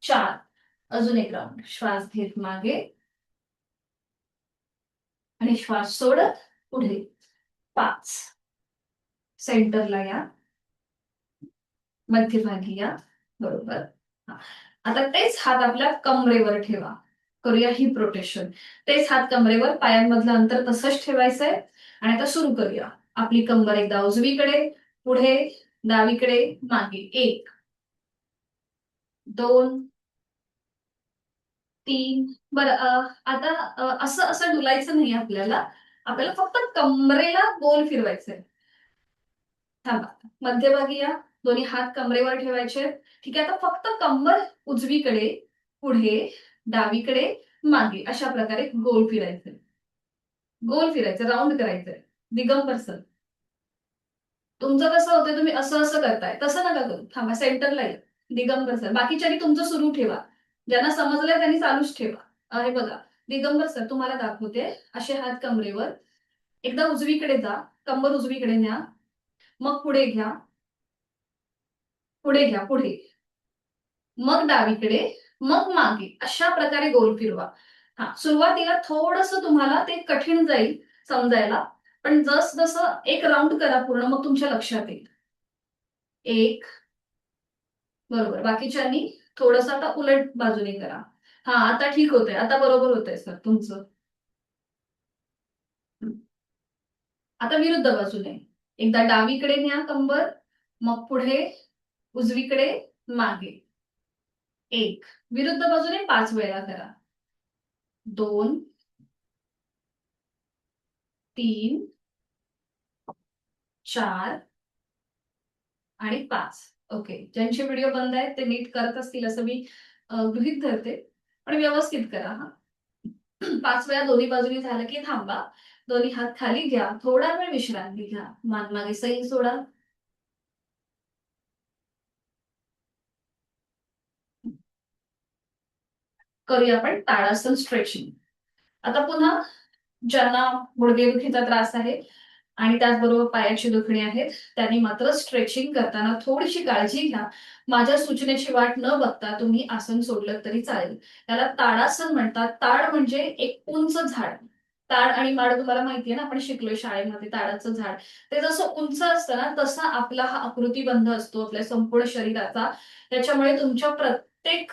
A: 4, अजून एक राऊंड. श्वास घेत मागे आणि श्वास सोडत पुढे. 5, सेंटरला या, मध्यभागी या. बरोबर. हा. आता तेच हात आपल्या कमरेवर ठेवा. करूया हिप रोटेशन. तेच हात कमरेवर, पायांमधलं अंतर तसंच ठेवायचंय. आणि आता सुरू करूया. आपली कंबर एकदा उजवीकडे, पुढे, डावीकडे, मागे. 1, 2, 3. बरं, आता असं असं डुलायचं नाही आपल्याला. आपल्याला फक्त कमरेला गोल फिरवायचंय. थांबा. मध्यभागी या. दोन्ही हात कमरेवर ठेवायचे. ठीक आहे. आता फक्त कंबर उजवीकडे, पुढे, डावीकडे, मागे अशा प्रकारे गोल फिरायचंय. गोल फिरायचं, राऊंड करायचंय. दिगंबर सर. तुमचं कसं होतंय, तुम्ही असं असं करताय, तसं नका करू. थांबा, सेंटरला या. दिगंबर सर. बाकीच्यांनी तुमचं सुरू ठेवा. ज्यांना समजलंय त्यांनी चालूच ठेवा. हे बघा, दिगंबर सर तुम्हाला दाखवते. असे हात कमरेवर. एकदा उजवीकडे जा, कंबर उजवीकडे न्या. मग पुढे घ्या, पुढे घ्या, पुढे. मग डावीकडे, मग मागे. अशा प्रकारे गोल फिरवा. सुरुवातीला थोडंसं तुम्हाला ते कठीण जाईल समजायला, पण जसं एक राऊंड करा पूर्ण, मग तुमच्या लक्षात येईल. 1, बरोबर. बाकीच्यांनी थोडंसं आता उलट बाजूने करा. आता ठीक होतंय. आता बरोबर होतंय सर तुमचं. आता विरुद्ध बाजूने. एकदा डावीकडे न्या कंबर, मग पुढे, उजवीकडे, मागे. 1, विरुद्ध बाजूने 5 वेळा करा. 2, 3, 4 आणि 5. ओके. ज्यांचे व्हिडिओ बंद आहेत ते नीट करत असतील असं मी गृहीत धरते. पण व्यवस्थित करा. 5 वेळा दोन्ही बाजूनी झालं की थांबा. दोन्ही हात खाली घ्या. थोडा वेळ विश्रांती घ्या. मान मागे सैल सोडा. करूया आपण ताडासन स्ट्रेचिंग. आता पुन्हा ज्यांना गुडघेदुखीचा त्रास आहे आणि त्याचबरोबर पायाची दुखणी आहेत, त्यांनी मात्र स्ट्रेचिंग करताना थोडीशी काळजी घ्या. माझ्या सूचनेची वाट न बघता तुम्ही आसन सोडलं तरी चालेल. त्याला ताडासन म्हणतात. ताड म्हणजे एक उंच झाड. ताड आणि माड तुम्हाला माहितीये ना, आपण शिकलोय शाळेमध्ये ताडाचं झाड. ते जसं उंच असतं ना, तसा आपला हा आकृतीबंध असतो आपल्या संपूर्ण शरीराचा. त्याच्यामुळे तुमच्या प्रत्येक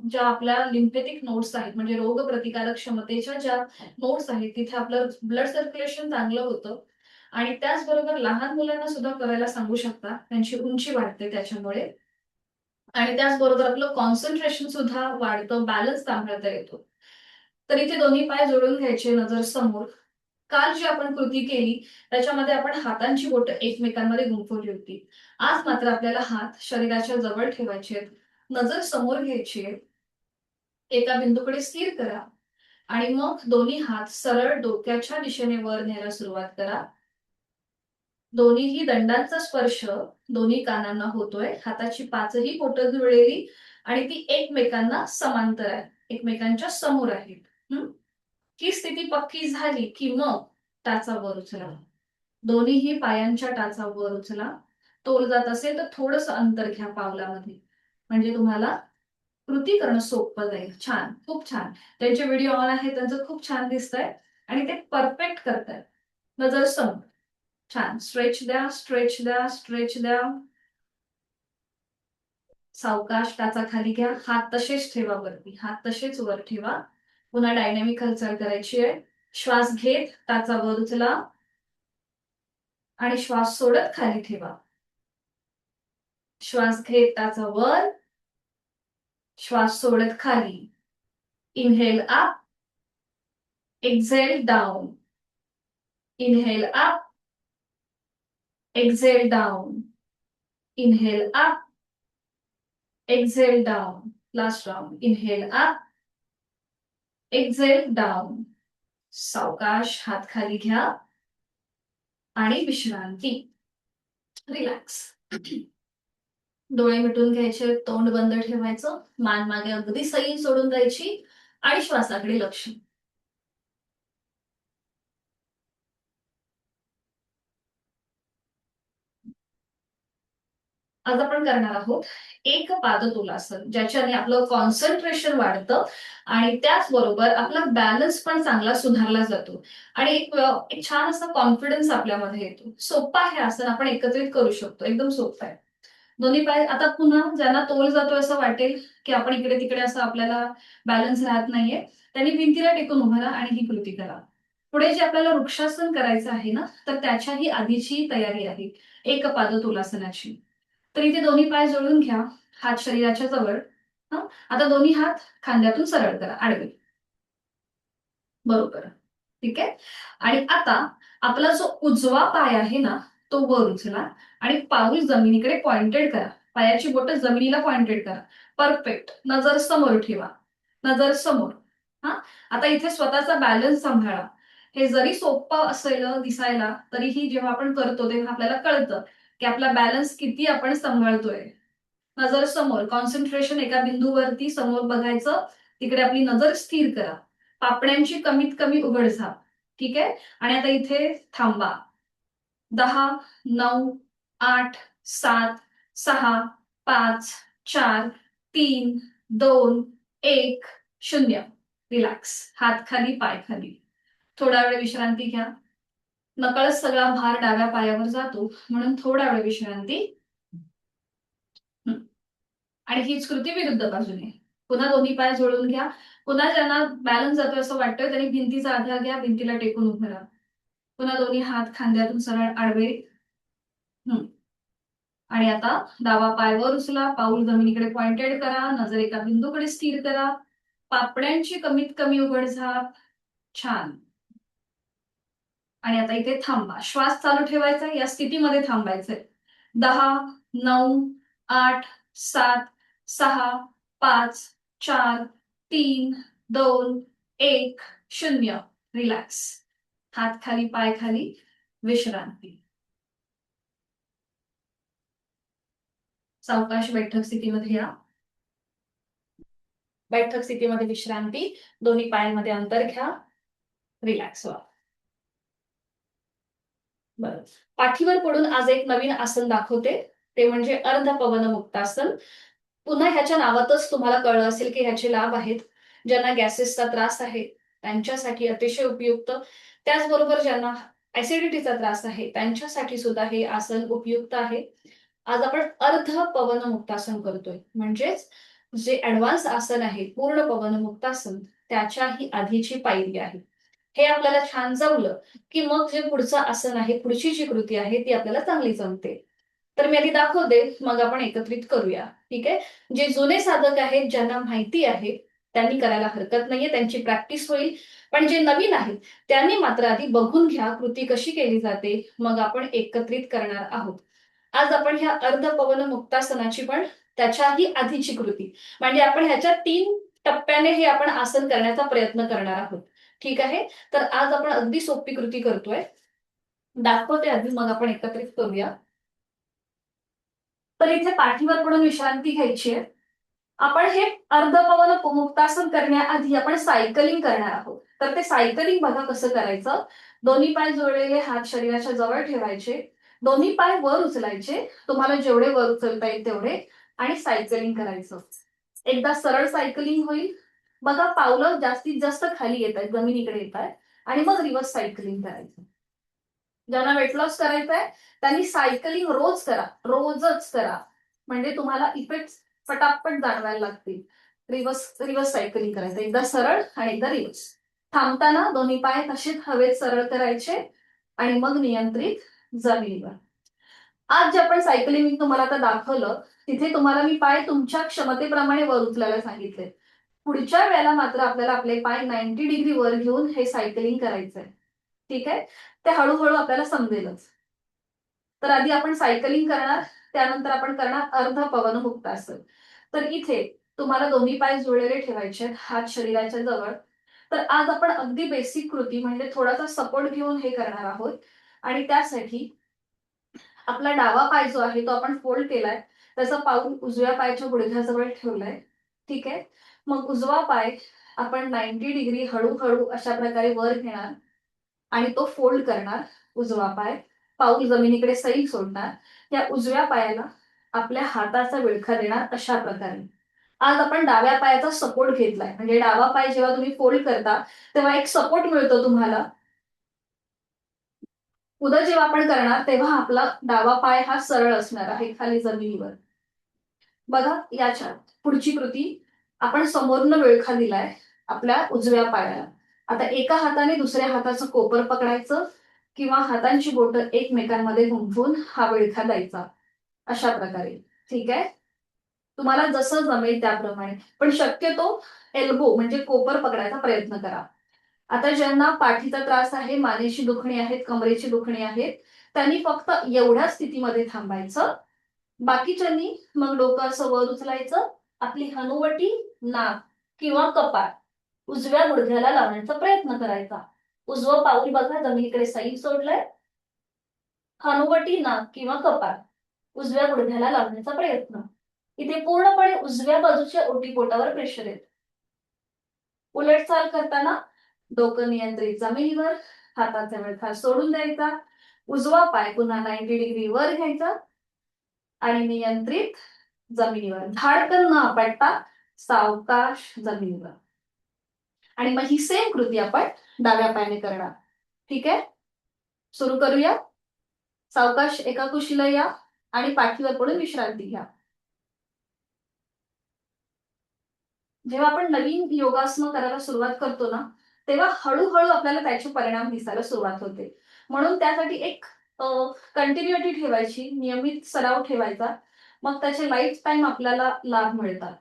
A: ज्या आपल्या लिम्फेटिक नोड्स आहेत, म्हणजे रोगप्रतिकारक क्षमतेच्या ज्या नोड्स आहेत, तिथे आपलं ब्लड सर्क्युलेशन चांगलं होतं. आणि त्याचबरोबर लहान मुलांना सुद्धा करायला सांगू शकता. त्यांची उंची वाढते त्याच्यामुळे. आणि त्याचबरोबर आपलं कॉन्सन्ट्रेशन सुद्धा वाढतं, बॅलन्स सांभाळता येतो. तर इथे दोन्ही पाय जोडून घ्यायचे नजर समोर. काल जी आपण कृती केली त्याच्यामध्ये आपण हातांची बोटं एकमेकांमध्ये गुंफवली होती. आज मात्र आपल्याला हात शरीराच्या जवळ ठेवायचे, नजर समोर घ्यायची, एका बिंदूकडे स्थिर करा आणि मग दोन्ही हात सरळ डोक्याच्या दिशेने वर न्यायला सुरुवात करा. दोन्हीही दंडांचा स्पर्श दोन्ही कानांना होतोय. हाताची 5ही बोटं जुळलेली आणि ती एकमेकांना समांतर आहे, एकमेकांच्या समोर आहेत. ही स्थिती पक्की झाली की मग टाचा वर उचला. दोन्हीही पायांच्या टाचा वर उचला. तोल जात असेल तर थोडंसं अंतर घ्या पावलामध्ये, म्हणजे तुम्हाला कृती करणं सोपं जाईल. छान, खूप छान. त्यांचे व्हिडिओ ऑन आहे, त्यांचं खूप छान दिसतंय आणि ते परफेक्ट करतायत. नजर समोर. छान. स्ट्रेच द्या, स्ट्रेच द्या, स्ट्रेच द्या. सावकाश टाचा खाली घ्या. हात तसेच ठेवा वरती, हात तसेच वर ठेवा. पुन्हा डायनॅमिक हालचाल करायची आहे. श्वास घेत टाचा वर उचला आणि श्वास सोडत खाली ठेवा. श्वास घेत टाचा वर, श्वास सोडत खाली. Inhale up, exhale down. Inhale up, exhale down. Inhale up, exhale down. Last round. Inhale up, exhale down. सावकाश हात खाली घ्या आणि विश्रांती. रिलॅक्स. डोळे मिटून घ्यायचे, तोंड बंद ठेवायचं, मान मागे अगदी सैल सोडून जायची आणि श्वासाकडे लक्ष. आज आपण करणार आहोत एक पादतोलासन, ज्याच्याने आपलं कॉन्सन्ट्रेशन वाढतं आणि त्याचबरोबर आपला बॅलन्स पण चांगला सुधारला जातो आणि एक छान असा कॉन्फिडन्स आपल्यामध्ये येतो. सोपं आहे आसन, आपण एकत्रित करू शकतो, एकदम सोपं आहे. दोन्ही पाय आता पुन्हा ज्यांना तोल जातोय असं वाटेल की आपण इकडे तिकडे असं आपल्याला बॅलन्स राहत नाहीये, त्यांनी भिंतीला टेकून उभं राहा आणि ही कृती करा. पुढे जे आपल्याला वृक्षासन करायचं आहे ना, तर त्याच्याही आधीची तयारी आहे एक पादतोलासनाची. तर इथे दोन्ही पाय जोडून घ्या, हात शरीराच्या जवळ. हं? आता दोन्ही हात खांद्यातून सरळ करा, आडवे. बरोबर. ठीक आहे. आणि आता आपला जो उजवा पाय आहे ना, तो वर उचला आणि पाऊल जमिनीकडे पॉइंटेड करा. पायाची बोटं जमिनीला पॉइंटेड करा. परफेक्ट. नजर समोर ठेवा. नजर समोर. हा. आता इथे स्वतःचा बॅलन्स सांभाळा. हे जरी सोपं असेल दिसायला, तरीही जेव्हा आपण करतो तेव्हा आपल्याला कळतं की आपला बॅलन्स किती आपण सांभाळतोय. नजर समोर, कॉन्सन्ट्रेशन एका बिंदूवरती समोर बघायचं, तिकडे आपली नजर स्थिर करा. पापण्यांची कमीत कमी उघडझाप. ठीक आहे. आणि आता इथे थांबा. 10, 9, 8, 7, 6, 5, 4, 3, 2, 1, 0. रिलॅक्स. हात खाली, पाय खाली. थोडा वेळ विश्रांती घ्या. नकळत सगळा भार डाव्या पायावर जातो, म्हणून थोडा वेळ विश्रांती. आणि हीच कृती विरुद्ध बाजूने. पुन्हा दोन्ही पाय जोडून घ्या. पुन्हा ज्यांना बॅलन्स जातोय असं वाटतंय त्यांनी भिंतीचा आधार घ्या, भिंतीला टेकून उभं राहा. पुन्हा दोन्ही हात खांद्यातून सरळ आडवे. आणि आता डावा पाय वर उचला, पाऊल जमिनीकडे पॉइंटेड करा, नजर एका बिंदूकडे स्थिर करा. पापड्यांची कमीत कमी उघडझाप. छान. आणि आता इथे थांबा. श्वास चालू ठेवायचा, या स्थितीमध्ये थांबायचंय. 10, 9, 8, 7, 6, 5, 4, 3, 2, 1, 0. रिलॅक्स. हात खाली, पाय खाली. विश्रांती. सावकाश बैठक स्थितीमध्ये या. बैठक स्थितीमध्ये विश्रांती. दोन्ही पायांमध्ये अंतर घ्या. रिलॅक्स व्हा. बरं. पाठीवर पडून आज एक नवीन आसन दाखवते, ते म्हणजे अर्ध पवन मुक्तासन. पुन्हा ह्याच्या नावातच तुम्हाला कळलं असेल की ह्याचे लाभ आहेत. ज्यांना गॅसेसचा त्रास आहे त्यांच्यासाठी अतिशय उपयुक्त. त्याचबरोबर ज्यांना ऍसिडिटीचा त्रास आहे त्यांच्यासाठी सुद्धा हे आसन उपयुक्त आहे. आज आपण अर्ध पवन मुक्तासन करतोय, म्हणजेच जे ऍडव्हान्स आसन आहे पूर्ण पवन मुक्तासन त्याच्याही आधीची पायरी आहे. हे आपल्याला छान जमलं की मग जे पुढचं आसन आहे, पुढची जी कृती आहे ती आपल्याला चांगली जमते. तर मी आधी दाखवते, मग आपण एकत्रित करूया. ठीक आहे. जे जुने साधक आहेत, ज्यांना माहिती आहे त्यांनी करायला हरकत नाहीये, त्यांची प्रॅक्टिस होईल. पण जे नवीन आहेत त्यांनी मात्र आधी बघून घ्या कृती कशी केली जाते, मग आपण एकत्रित करणार आहोत. आज आपण ह्या अर्ध पवन मुक्तासनाची पण त्याच्याही आधीची कृती, म्हणजे आपण ह्याच्या 3 टप्प्याने हे आपण आसन करण्याचा प्रयत्न करणार आहोत. ठीक आहे. तर आज आपण अगदी सोपी कृती करतोय. दाखवते आधी, मग आपण एकत्रित करूया. तर इथे पाठीवर पडून विश्रांती घ्यायची आहे. आपण हे अर्धपवन मुक्तासन करण्याआधी आपण सायकलिंग करणार आहोत. तर ते सायकलिंग बघा कसं करायचं. दोन्ही पाय जोडलेले, हात शरीराच्या जवळ ठेवायचे. दोन्ही पाय वर उचलायचे, तुम्हाला जेवढे वर उचलता येईल तेवढे, आणि सायकलिंग करायचं. एकदा सरळ सायकलिंग होईल. बघा पावलं जास्तीत जास्त खाली येत आहेत, जमिनीकडे येत आहेत. आणि मग रिव्हर्स सायकलिंग करायचं. ज्यांना वेट लॉस करायचंय त्यांनी सायकलिंग रोज करा, रोजच करा, म्हणजे तुम्हाला इफेक्ट पटापट जाणवायला लागतील. रिव्हर्स रिव्हर्स सायकलिंग करायचं, एकदा सरळ आणि एकदा रिव्हर्स. थांबताना दोन्ही पाय तसेच हवेत सरळ करायचे आणि मग नियंत्रित जमिनीवर. आज जे आपण सायकलिंग मी तुम्हाला आता दाखवलं, तिथे तुम्हाला मी पाय तुमच्या क्षमतेप्रमाणे वर उचलायला सांगितले. पुढच्या वेळेला मात्र आपल्याला आपले पाय 90 डिग्री वर घेऊन हे सायकलिंग करायचंय. ठीक आहे. ते हळूहळू आपल्याला समजेलच. तर आधी आपण सायकलिंग करणार, त्यानंतर आपण करणार अर्ध पवन मुक्तासन. तर इथे तुम्हाला दोन्ही पाय जुळलेले ठेवायचे, हात शरीराच्या जवळ. तर आज आपण अगदी बेसिक कृती म्हणजे थोडासा सपोर्ट घेऊन हे करणार आहोत. आणि त्यासाठी आपला डावा पाय जो आहे तो आपण फोल्ड केलाय, त्याचा पाऊल उजव्या पायाच्या गुडघ्याजवळ ठेवलाय. ठीक आहे. मग उजवा पाय आपण 90 डिग्री हळूहळू अशा प्रकारे वर घेणार आणि तो फोल्ड करणार. उजवा पाय पाऊल जमिनीकडे सैल सोडणार. या उजव्या पायाला आपल्या हाताचा विळखा देणार अशा प्रकारे. आज आपण डाव्या पायाचा सपोर्ट घेतलाय, म्हणजे डावा पाय जेव्हा तुम्ही फोल्ड करता तेव्हा एक सपोर्ट मिळतो तुम्हाला. उद्या जेव्हा आपण करणार तेव्हा आपला डावा पाय हा सरळ असणार आहे खाली जमिनीवर. बघा याच्यात पुढची कृती, आपण समोरनं विळखा दिलाय आपल्या उजव्या पायाला. आता एका हाताने दुसऱ्या हाताचं कोपर पकडायचं किंवा हातांची बोटं एकमेकांमध्ये गुंफून हा विळखा द्यायचा, अशा प्रकारे. ठीक आहे, तुम्हाला जसं जमेल त्याप्रमाणे, पण शक्यतो एल्बो म्हणजे कोपर पकडायचा प्रयत्न करा. आता ज्यांना पाठीचा त्रास आहे, मानेची दुखणी आहेत, कमरेची दुखणी आहेत, त्यांनी फक्त एवढ्या स्थितीमध्ये थांबायचं. बाकीच्यांनी मग डोकं असं वर उचलायचं, आपली हनुवटी, नाक किंवा कपाळ उजव्या गुडघ्याला लावण्याचा प्रयत्न करायचा. उजवं पाऊल बघा जमिनीकडे सैल सोडलंय, हनुवटी, नाक किंवा कपाळ उजव्या गुडघ्याला लावण्याचा प्रयत्न. इथे पूर्णपणे उजव्या बाजूच्या ओटीपोटावर प्रेशर येतं. उलट चाल करताना डोकं नियंत्रित जमिनीवर, हाताचा विळखा सोडून द्यायचा, उजवा पाय पुन्हा 90 डिग्री वर घ्यायचा आणि नियंत्रित जमिनीवर, धाडकन न आपटता सावकाश जमिनीवर. आणि मग ही सेम कृती आपण डाव्या पायाने करणार. ठीक आहे, सुरू करूया. सावकाश एका कुशीला या आणि पाठीवर पडून विश्रांती घ्या. जेव्हा आपण नवीन योगासनं करायला सुरुवात करतो ना, तेव्हा हळूहळू आपल्याला त्याचे परिणाम दिसायला सुरुवात होते. म्हणून त्यासाठी एक कंटिन्युटी ठेवायची, नियमित सराव ठेवायचा, मग त्याचे लाईफ टाईम आपल्याला लाभ मिळतात.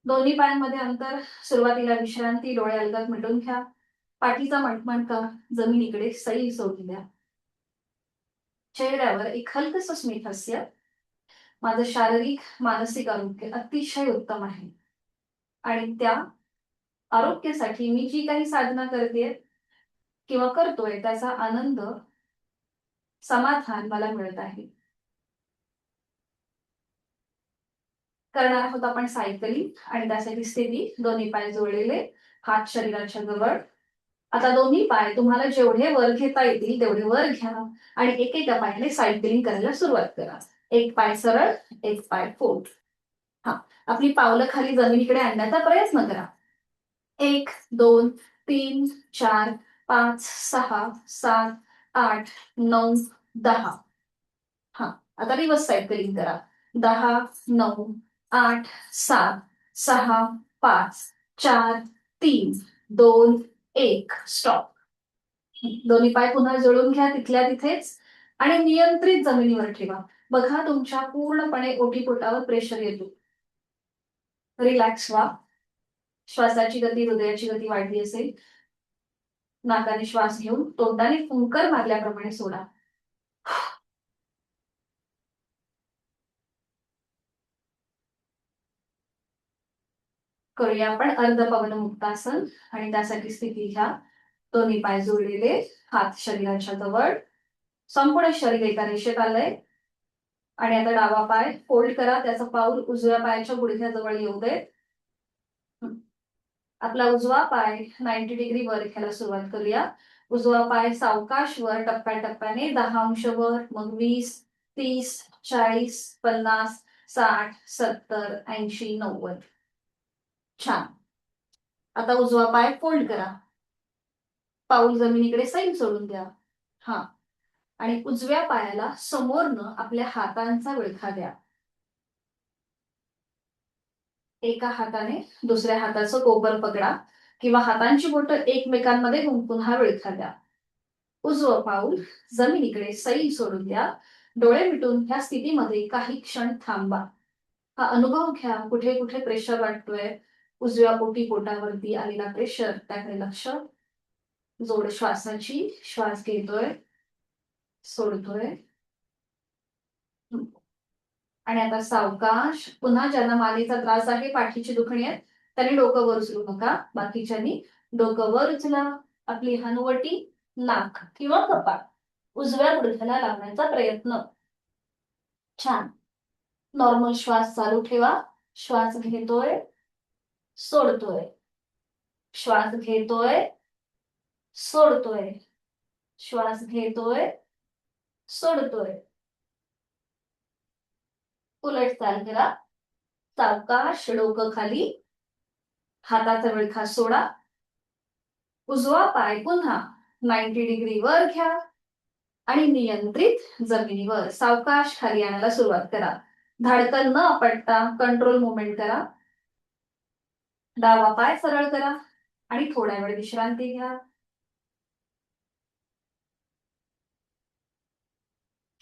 A: दोन्ही पायांमध्ये अंतर, सुरुवातीला विश्रांती, डोळे अलगद मिटून घ्या, पाठीचा मणका जमिनीकडे सैल सोडून द्या. चेहऱ्यावर एक हलकसं स्मित हास्य. माझं शारीरिक मानसिक आरोग्य अतिशय उत्तम आहे आणि त्या आरोग्यासाठी मी जी काही साधना करते किंवा करतोय त्याचा आनंद, समाधान मला मिळत आहे. करणार आहोत आपण सायकलिंग आणि त्यासाठी स्थिती, दोन्ही पाय जोडलेले, हात शरीराच्या जवळ. आता दोन्ही पाय तुम्हाला जेवढे वर घेता येतील तेवढे वर घ्या आणि एकेका पायाने सायकलिंग करायला सुरुवात करा. एक पाय सरळ, एक पाय फोल्ड. हा, आपली पावलं खाली जमिनीकडे आणण्याचा प्रयत्न करा. 1, 2, 3, 4, 5, 6, 7, 8, 9, 10. हा, आता रिव्हर्स सायकलिंग करा. 10, 9, 8, 7, 6, 5, 4, 3, 2, 1. स्टॉप. दोन्ही पाय पुन्हा जोडून घ्या तिथल्या तिथेच आणि नियंत्रित जमिनीवर ठेवा. बघा तुमच्या पूर्णपणे ओटीपोटावर प्रेशर येतो. रिलॅक्स व्हा. श्वासाची गती, हृदयाची गती वाढली असेल, नाकाने श्वास घेऊन तोंडाने फुंकर मारल्याप्रमाणे सोडा. करूया आपण अर्धपवन मुक्तासन आणि त्यासाठी स्थिती घ्या. दोन्ही पाय जोडलेले, हात शरीराच्या जवळ, संपूर्ण शरीर एका रेषेत आलंय. आणि आता डावा पाय फोल्ड करा, त्याचं पाऊल उजव्या पायाच्या गुडघ्याजवळ येऊ दे. आपला उजवा पाय 90 डिग्री वर घ्यायला सुरुवात करूया. उजवा पाय सावकाश वर, टप्प्याटप्प्याने 10 अंश वर, मग 20, 30, 40, 50, 60, 70, 80, 90. छान. आता उजवा पाय फोल्ड करा, पाऊल जमिनीकडे सैल सोडून द्या. हा, आणि उजव्या पायाला समोरनं आपल्या हातांचा विळखा द्या. एका हाताने दुसऱ्या हाताचं कोपर पकडा किंवा हातांची बोटं एकमेकांमध्ये गुंफून हा विळखा द्या. उजवं पाऊल जमिनीकडे सैल सोडून द्या. डोळे मिटून ह्या स्थितीमध्ये काही क्षण थांबा. हा अनुभव घ्या, कुठे कुठे प्रेशर वाटतोय, उजव्या पोटावरती आलेला प्रेशर, त्याकडे लक्ष. जोड श्वासाची, श्वास घेतोय, सोडतोय. आणि आता सावकाश पुन्हा, ज्यांना मानेचा त्रास आहे, पाठीची दुखणी आहे, त्यांनी डोकं वर उचलू नका. बाकीच्यांनी डोकं वर उचला, आपली हनुवटी, नाक किंवा कपाळ उजव्या गुडघ्याला लावण्याचा प्रयत्न. छान. नॉर्मल श्वास चालू ठेवा. श्वास घेतोय, सोडतोय, श्वास घेतोय, सोडतोय, श्वास घेतोय, सोडतोय. उलट चाल करा. सावकाश डोकं खाली, हाताचा विळखा सोडा, उजवा पाय पुन्हा 90 डिग्री वर घ्या आणि नियंत्रित जमिनीवर सावकाश खाली आणायला सुरुवात करा. धाडकन न आपटता कंट्रोल मुवमेंट करा. डावा पाय सरळ करा आणि थोड्या वेळ विश्रांती घ्या.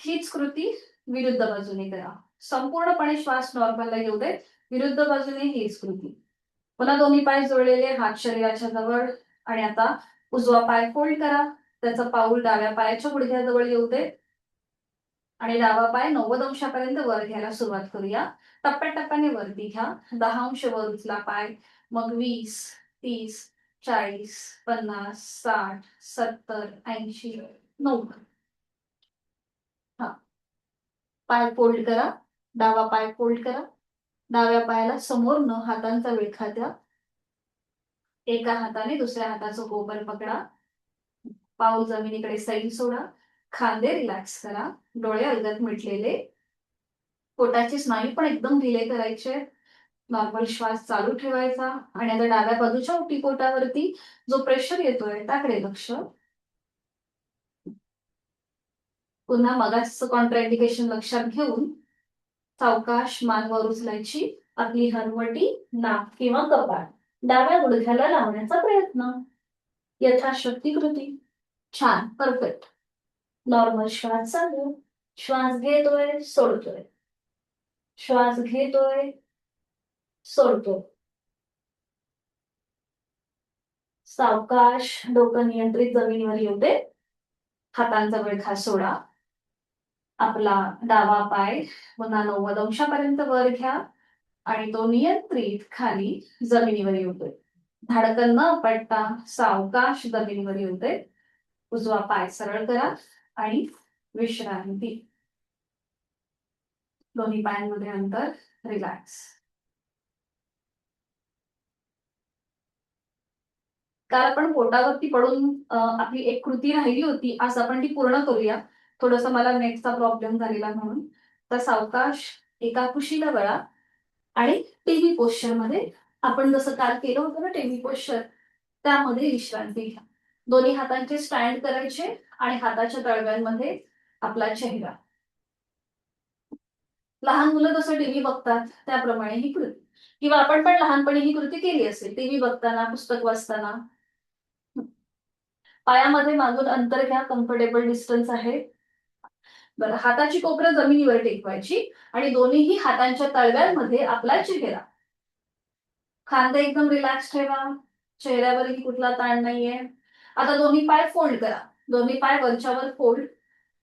A: हीच कृती विरुद्ध बाजूने करा. संपूर्णपणे श्वास नॉर्मलला येऊ दे. विरुद्ध बाजूने हीच कृती. पुन्हा दोन्ही पाय जोडलेले, हात शरीराच्या जवळ. आणि आता उजवा पाय फोल्ड करा. त्याचं पाऊल डाव्या पायाच्या गुडघ्याजवळ येऊ दे आणि डावा पाय 90 अंशापर्यंत वर घ्यायला सुरुवात करूया. टप्प्याटप्प्याने वरती घ्या. 10 अंश वर उचला पाय. मग 20, 30, 40, 50, 60, 70, 80, 90. हा, पाय फोल्ड करा. डावा पाय फोल्ड करा. डाव्या पायाला समोर न हातांचा विळखा द्या. एका हाताने दुसऱ्या हाताचं गोबर पकडा. पाऊल जमिनीकडे सैल सोडा. खांदे रिलॅक्स करा. डोळे अलगद मिटलेले. पोटाचे स्नायू पण एकदम ढिले करायचे. नॉर्मल श्वास चालू ठेवायचा. आणि आता डाव्या बाजूच्या ओटीपोटावरती जो प्रेशर येतोय त्याकडे लक्ष. पुन्हा मगाचं कॉन्ट्राइंडिकेशन लक्षात घेऊन सावकाश मान वर उचलायची. आपली हरवटी नाक किंवा कपाळ डाव्या गुडघ्याला लावण्याचा प्रयत्न. यथाशक्ती कृती. छान, परफेक्ट. नॉर्मल श्वास चालू. श्वास घेतोय, सोडतोय. श्वास घेतोय, सोडतोय. सावकाश डोकं नियंत्रित जमिनीवर येऊ दे. हातांचा विळखा सोडा. आपला डावा पाय पुन्हा 90 अंशापर्यंत वर घ्या आणि तो नियंत्रित खाली जमिनीवर येतोय. धाडकन न आपटता सावकाश जमिनीवर येतोय. उजवा पाय सरळ करा आणि विश्रांती. दोन्ही पायांमध्ये अंतर. रिलॅक्स. काल आपण पोटावरती पडून आपली एक कृती राहिली होती. आज आपण ती पूर्ण करूया. थोडस मला नेटचा प्रॉब्लेम झालेला म्हणून. तर सावकाश एका कुशीला वळा आणि टीव्ही पोश्चर मध्ये आपण जसं काल केलं होतं ना टीव्ही पोश्चर त्यामध्ये विश्रांती घ्या. दोन्ही हातांचे स्टँड करायचे आणि हाताच्या तळव्यांमध्ये आपला चेहरा. लहान मुलं जसं टीव्ही बघतात त्याप्रमाणे ही कृती. किंवा आपण पण लहानपणी ही कृती केली असेल टीव्ही बघताना, पुस्तक वाचताना. पायामध्ये मागून अंतर घ्या. कम्फर्टेबल डिस्टन्स आहे. बरं, हाताची कोपरं जमिनीवर टेकवायची आणि दोन्हीही हातांच्या तळव्यांमध्ये आपला चेहरा. खांदे एकदम रिलॅक्स ठेवा. चेहऱ्यावरही कुठला ताण नाहीये. आता दोन्ही पाय फोल्ड करा. दोन्ही पाय वरच्यावर फोल्ड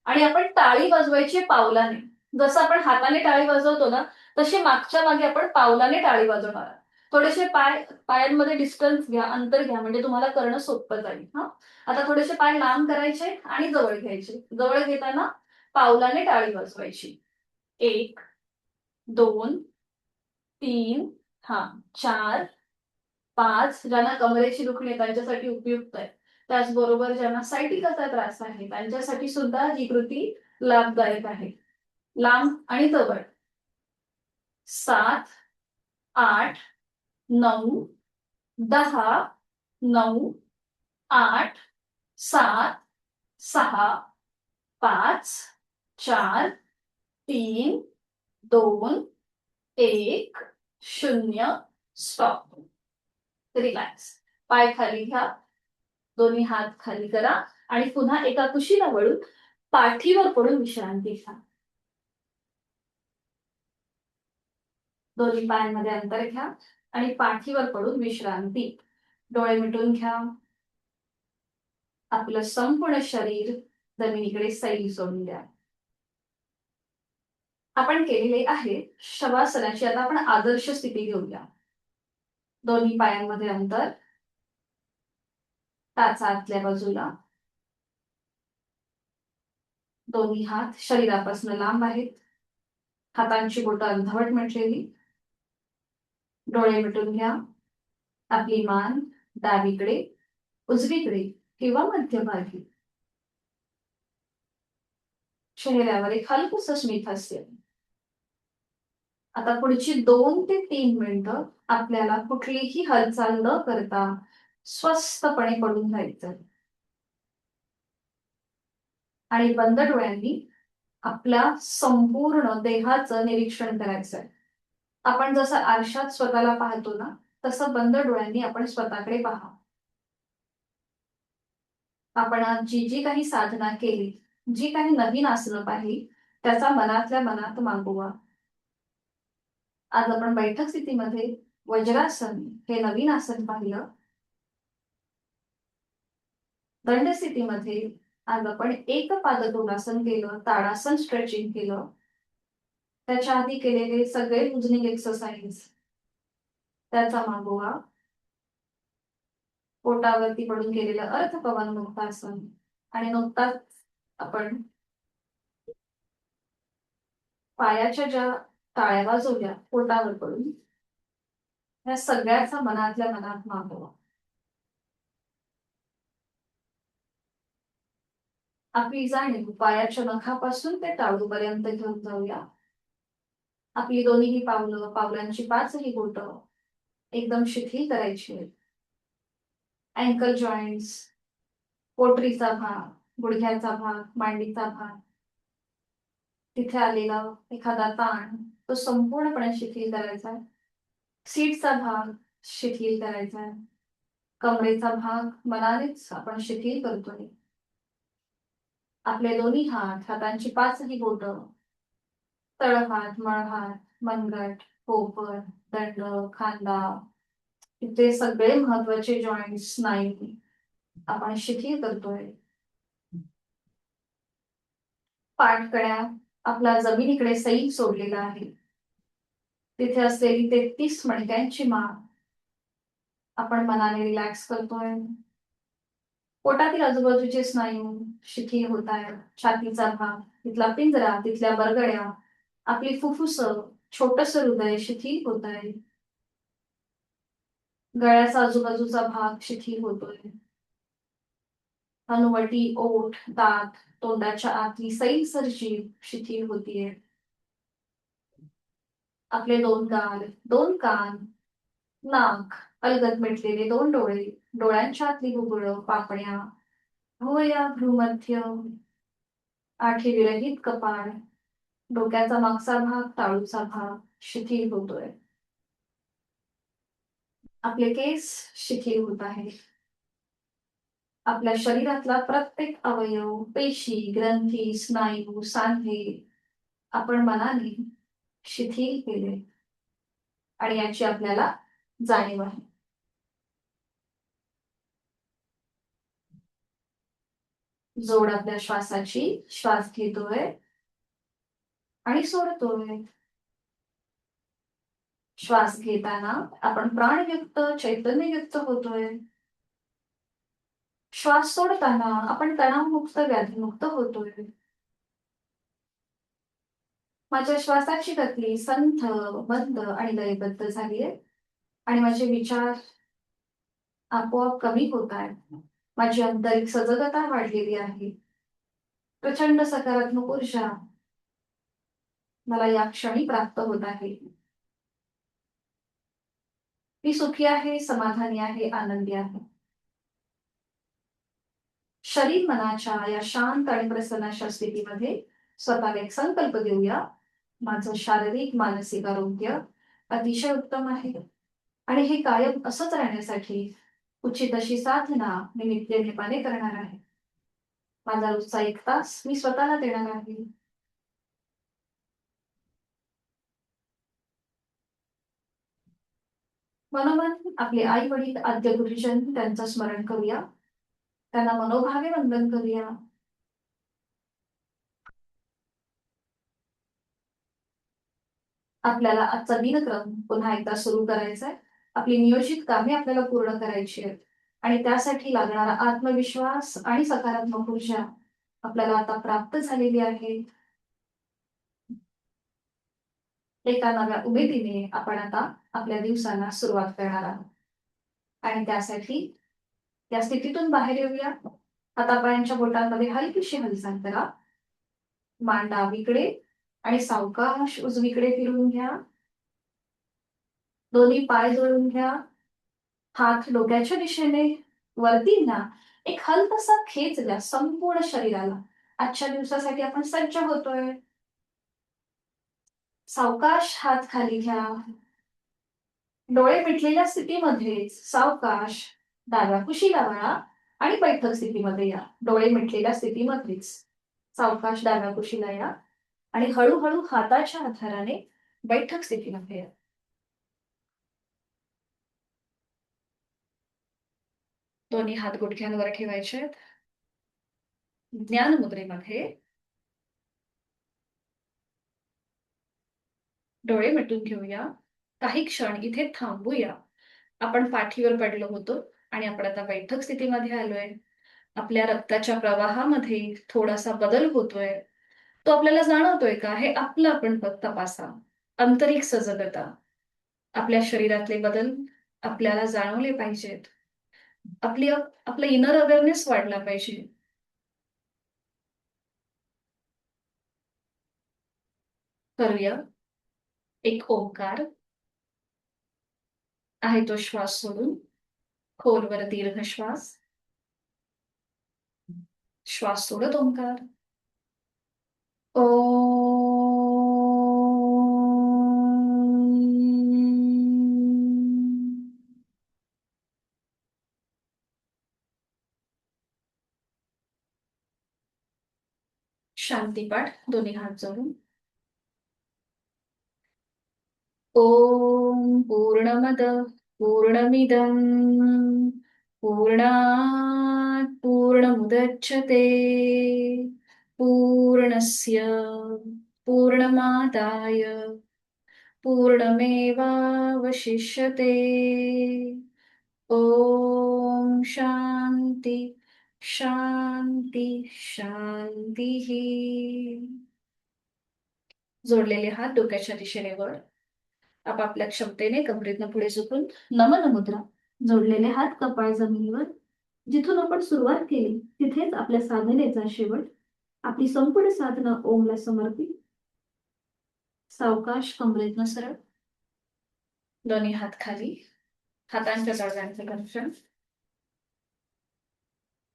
A: आणि आपण टाळी वाजवायची पावलाने. जसं आपण हाताने टाळी वाजवतो ना तशी मागच्या मागे आपण पावलाने टाळी वाजवणार. थोडेसे पायांमध्ये डिस्टन्स घ्या, अंतर घ्या, म्हणजे तुम्हाला करणं सोपं जाईल. हा, आता थोडेसे पाय लांब करायचे आणि जवळ घ्यायचे. जवळ घेताना पावलाने टाळी वाजवायची. 1, 2, 3, हा, 4, 5. ज्यांना कमरेची दुखणी आहे त्यांच्यासाठी उपयुक्त आहे. त्याचबरोबर ज्यांना सायटिकाचा त्रास आहे त्यांच्यासाठी सुद्धा ही कृती लाभदायक आहे. लांब आणि जवळ. 7, 8, 9, 10, 9, 8, 7, 6, 5, 4, 3, 2, 1, 0. स्टॉप. रिलॅक्स. पाय खाली घ्या. दोन्ही हात खाली करा आणि पुन्हा एका कुशीला वळून पाठीवर पडून विश्रांती घ्या. दोन्ही पायांमध्ये अंतर घ्या आणि पाठीवर पडून विश्रांती. डोळे मिटून घ्या. आपलं संपूर्ण शरीर जमिनीकडे सैल सोडून द्या. आपण केलेले आहे शवासनाची. आता आपण आदर्श स्थिती घेऊया. दोन्ही पायांमध्ये अंतर. टाचा आतल्या बाजूला. दोन्ही हात शरीरापासून लांब आहेत. हातांची बोटं अर्धवट मिटलेली. डोळे मिटून घ्या. आपली मान डावीकडे, उजवीकडे किंवा मध्यभागी. चेहऱ्यावर एक हलकंसं स्मित हास्य. आता पुढची 2 ते 3 मिनिटं आपल्याला कुठलीही हालचाल न करता स्वस्थपणे पडून राहायचं आणि बंद डोळ्यांनी आपल्या संपूर्ण देहाचं निरीक्षण करायचंय. आपण जसं आरशात स्वतःला पाहतो ना, तसं बंद डोळ्यांनी आपण स्वतःकडे पहा. आपण आज जी जी काही साधना केली, जी काही नवीन आसनं पाहिली, त्याचा मनातल्या मनात मागोवा. आज आपण बैठक स्थितीमध्ये वज्रासन हे नवीन आसन पाहिलं. दंड स्थितीमध्ये आज आपण एक पादतोलासन केलं, ताडासन स्ट्रेचिंग केलं. त्याच्या आधी केलेले सगळे लुजनिंग एक्सरसाइज त्याचा मागोवा. पोटावरती पडून केलेलं अर्धपवन मुक्तासन आणि नुकताच आपण पायाच्या ज्या टाळ्या वाजवल्या पोटावर पडून, या सगळ्याचा मनातल्या मनात मागोवा. आपली जाणीव पायाच्या नखापासून ते टाळूपर्यंत घेऊन जाऊया. आपली दोन्ही पावलं, पावलांची पाचही बोटं एकदम शिथिल करायची. अँकल जॉईंट्स, पोटरीचा भाग, गुडघ्याचा भाग, मांडीचा भाग, तिथे आलेला एखादा ताण तो संपूर्णपणे शिथिल करायचा आहे. सीटचा भाग शिथिल करायचा आहे. कमरेचा भाग मनानेच आपण शिथिल करतोय. आपले दोन्ही हात, हातांची पाचही बोटं, तळहात, मळहात, मनगट, पोपट, दंड, खांदा, इथे सगळे महत्वाचे जॉईंट्स, स्नायू आपण शिथिल करतोय. पाठकड्या आपला जमिनीकडे सैल सोडलेला आहे. तिथे असलेली 33 मणक्यांची माळ आपण मनाने रिलॅक्स करतोय. पोटातील आजूबाजूचे स्नायू शिथिल होत आहेत. छातीचा भाग, तिथला पिंजरा, तिथल्या बरगड्या, आपली फुफ्फुस, छोटस हृदय शिथिल होत आहे. गळ्याचा आजूबाजूचा भाग शिथिल होतोय. हनुवटी, ओठ, दात, तोंडाच्या आतली सैलसर जीभ शिथिल होतीये. आपले दोन गाल, दोन कान, नाक, अलगद मिटलेले दोन डोळे, डोळ्यांच्या आतली बुबुळं, पापण्या, भुवया, भ्रूमध्य, आठी विरहित कपाळ, डोक्याचा मागचा भाग, टाळूचा भाग शिथिल होतोय. आपले केस शिथिल होत आहेत. आपल्या शरीरातला प्रत्येक अवयव, पेशी, ग्रंथी, स्नायू, सांधे आपण मनाने शिथिल केले आणि याची आपल्याला जाणीव आहे. जोड आपल्या श्वासाची, श्वास घेतोय आणि सोडतोय. श्वास घेताना आपण प्राणयुक्त, चैतन्ययुक्त होतोय. श्वास सोडताना आपण तणावमुक्त, व्याधीमुक्त होतोय. माझ्या श्वासाची गती संथ, मंद आणि लयबद्ध झालीये आणि माझे विचार आपोआप कमी होत आहेत. माझी आंतरिक सजगता वाढलेली आहे. प्रचंड सकारात्मक ऊर्जा मला या क्षणी प्राप्त होत आहे. मी सुखी आहे, समाधानी आहे, आनंदी आहे. शरीर मनाच्या या शांत आणि प्रसन्न अशा स्थितीमध्ये स्वतःला एक संकल्प देऊया. माझं शारीरिक मानसिक आरोग्य अतिशय उत्तम आहे आणि हे कायम असंच राहण्यासाठी उचित अशी साधना मी नित्यनेमाने करणार आहे. माझा रोजचा 1 तास मी स्वतःला देणार आहे. मनोमन आपले आई वडील, आद्य गुरुजन त्यांचं स्मरण करूया. त्यांना मनोभावे वंदन करूया. आपल्याला आजचा दिनक्रम पुन्हा एकदा सुरू करायचा आहे. आपली नियोजित कामे आपल्याला पूर्ण करायची आहेत आणि त्यासाठी लागणारा आत्मविश्वास आणि सकारात्मक ऊर्जा आपल्याला आता प्राप्त झालेली आहे. एका नव्या उमेदीने आपण आता आपल्या दिवसाला सुरुवात करणार आहोत आणि त्यासाठी या स्थितीतून बाहेर येऊया. हातापायांच्या बोटांमध्ये हलकीशी हालचाल करा. मान डावीकडे आणि सावकाश उजवीकडे फिरवून घ्या. दोन्ही पाय जोडून घ्या. हात डोक्याच्या दिशेने वरती ना एक हलकासा खेच द्या संपूर्ण शरीराला. आजच्या दिवसासाठी आपण सज्ज होतोय. सावकाश हात खाली घ्या. डोळे मिटलेल्या स्थितीमध्येच सावकाश डाव्या कुशीला वळा आणि बैठक स्थितीमध्ये या. डोळे मिटलेल्या स्थितीमध्येच सावकाश डाव्या कुशीला या आणि हळूहळू हाताच्या आधाराने बैठक स्थितीमध्ये या. दोन्ही हात गुडघ्यांवर ठेवायचे आहेत. ज्ञान मुद्रेमध्ये डोळे मिटून घेऊया. काही क्षण इथे थांबूया. आपण पाठीवर पडलो होतो आणि आपण आता बैठक स्थितीमध्ये आलोय. आपल्या रक्ताच्या प्रवाहामध्ये थोडासा बदल होतोय. तो आपल्याला जाणवतोय का? हे आपलं आपण तपासा. आंतरिक सजगता. आपल्या शरीरातले बदल आपल्याला जाणवले पाहिजेत. आपलं इनर अवेअरनेस वाढला पाहिजे. करूया एक ओंकार. आहे तो श्वास सोडून खोलवर दीर्घ श्वास. श्वास सोडत ओंकार. ओ. शांतीपाठ दोन्ही हात जोडून. ओम पूर्णमद पूर्णमिदं पूर्णात् पूर्णमुदच्यते पूर्णस्य पूर्णमादाय पूर्णमेवावशिष्यते. ओम शांती शांती शांतीः. जोडलेले हात डोक्याच्या दिशेने वर. आपापल्या क्षमतेने कमरेतनं पुढे झुकून नमन मुद्रा. जोडलेले हात कपाळ जमिनीवर. जिथून आपण सुरुवात केली तिथेच आपल्या साधनेचा शेवट. आपली संपूर्ण साधना ओमला समर्पित. सावकाश कमरेतनं सरळ. दोन्ही हात खाली. हातांच्या तळव्यांचं घर्षण.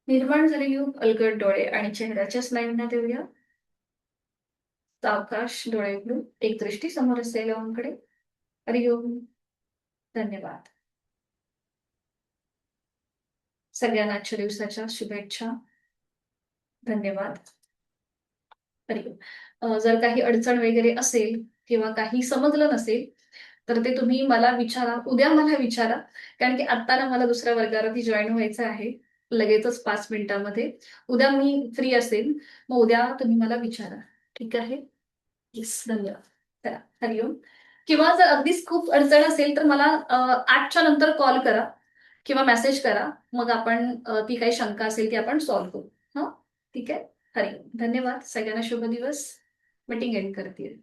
A: निर्माण झालेली अलगद डोळे आणि चेहऱ्याच्या स्नायूंना देऊया. सावकाश डोळे उघडून एक दृष्टी समोर असलेल्या ओमकडे. हरिओम. धन्यवाद. सगळ्यांना आजच्या दिवसाच्या शुभेच्छा. धन्यवाद. जर काही अडचण वगैरे असेल किंवा काही समजलं नसेल तर ते तुम्ही मला विचारा. उद्या मला विचारा. कारण की आत्ता ना मला दुसऱ्या वर्गावरती जॉईन व्हायचं आहे. लगेचच 5 मिनिटांमध्ये. उद्या मी फ्री असेल. मग उद्या तुम्ही मला विचारा. ठीक आहे. येस. धन्यवाद. चला हरिओम. किंवा जर अगदीच खूप अडचण असेल तर मला 8च्या नंतर कॉल करा किंवा मेसेज करा. मग आपण ती काही शंका असेल ती आपण सॉल्व्ह करू. हा ठीक आहे. हरिओम. धन्यवाद. सगळ्यांना शुभ दिवस. मीटिंग एंड करते.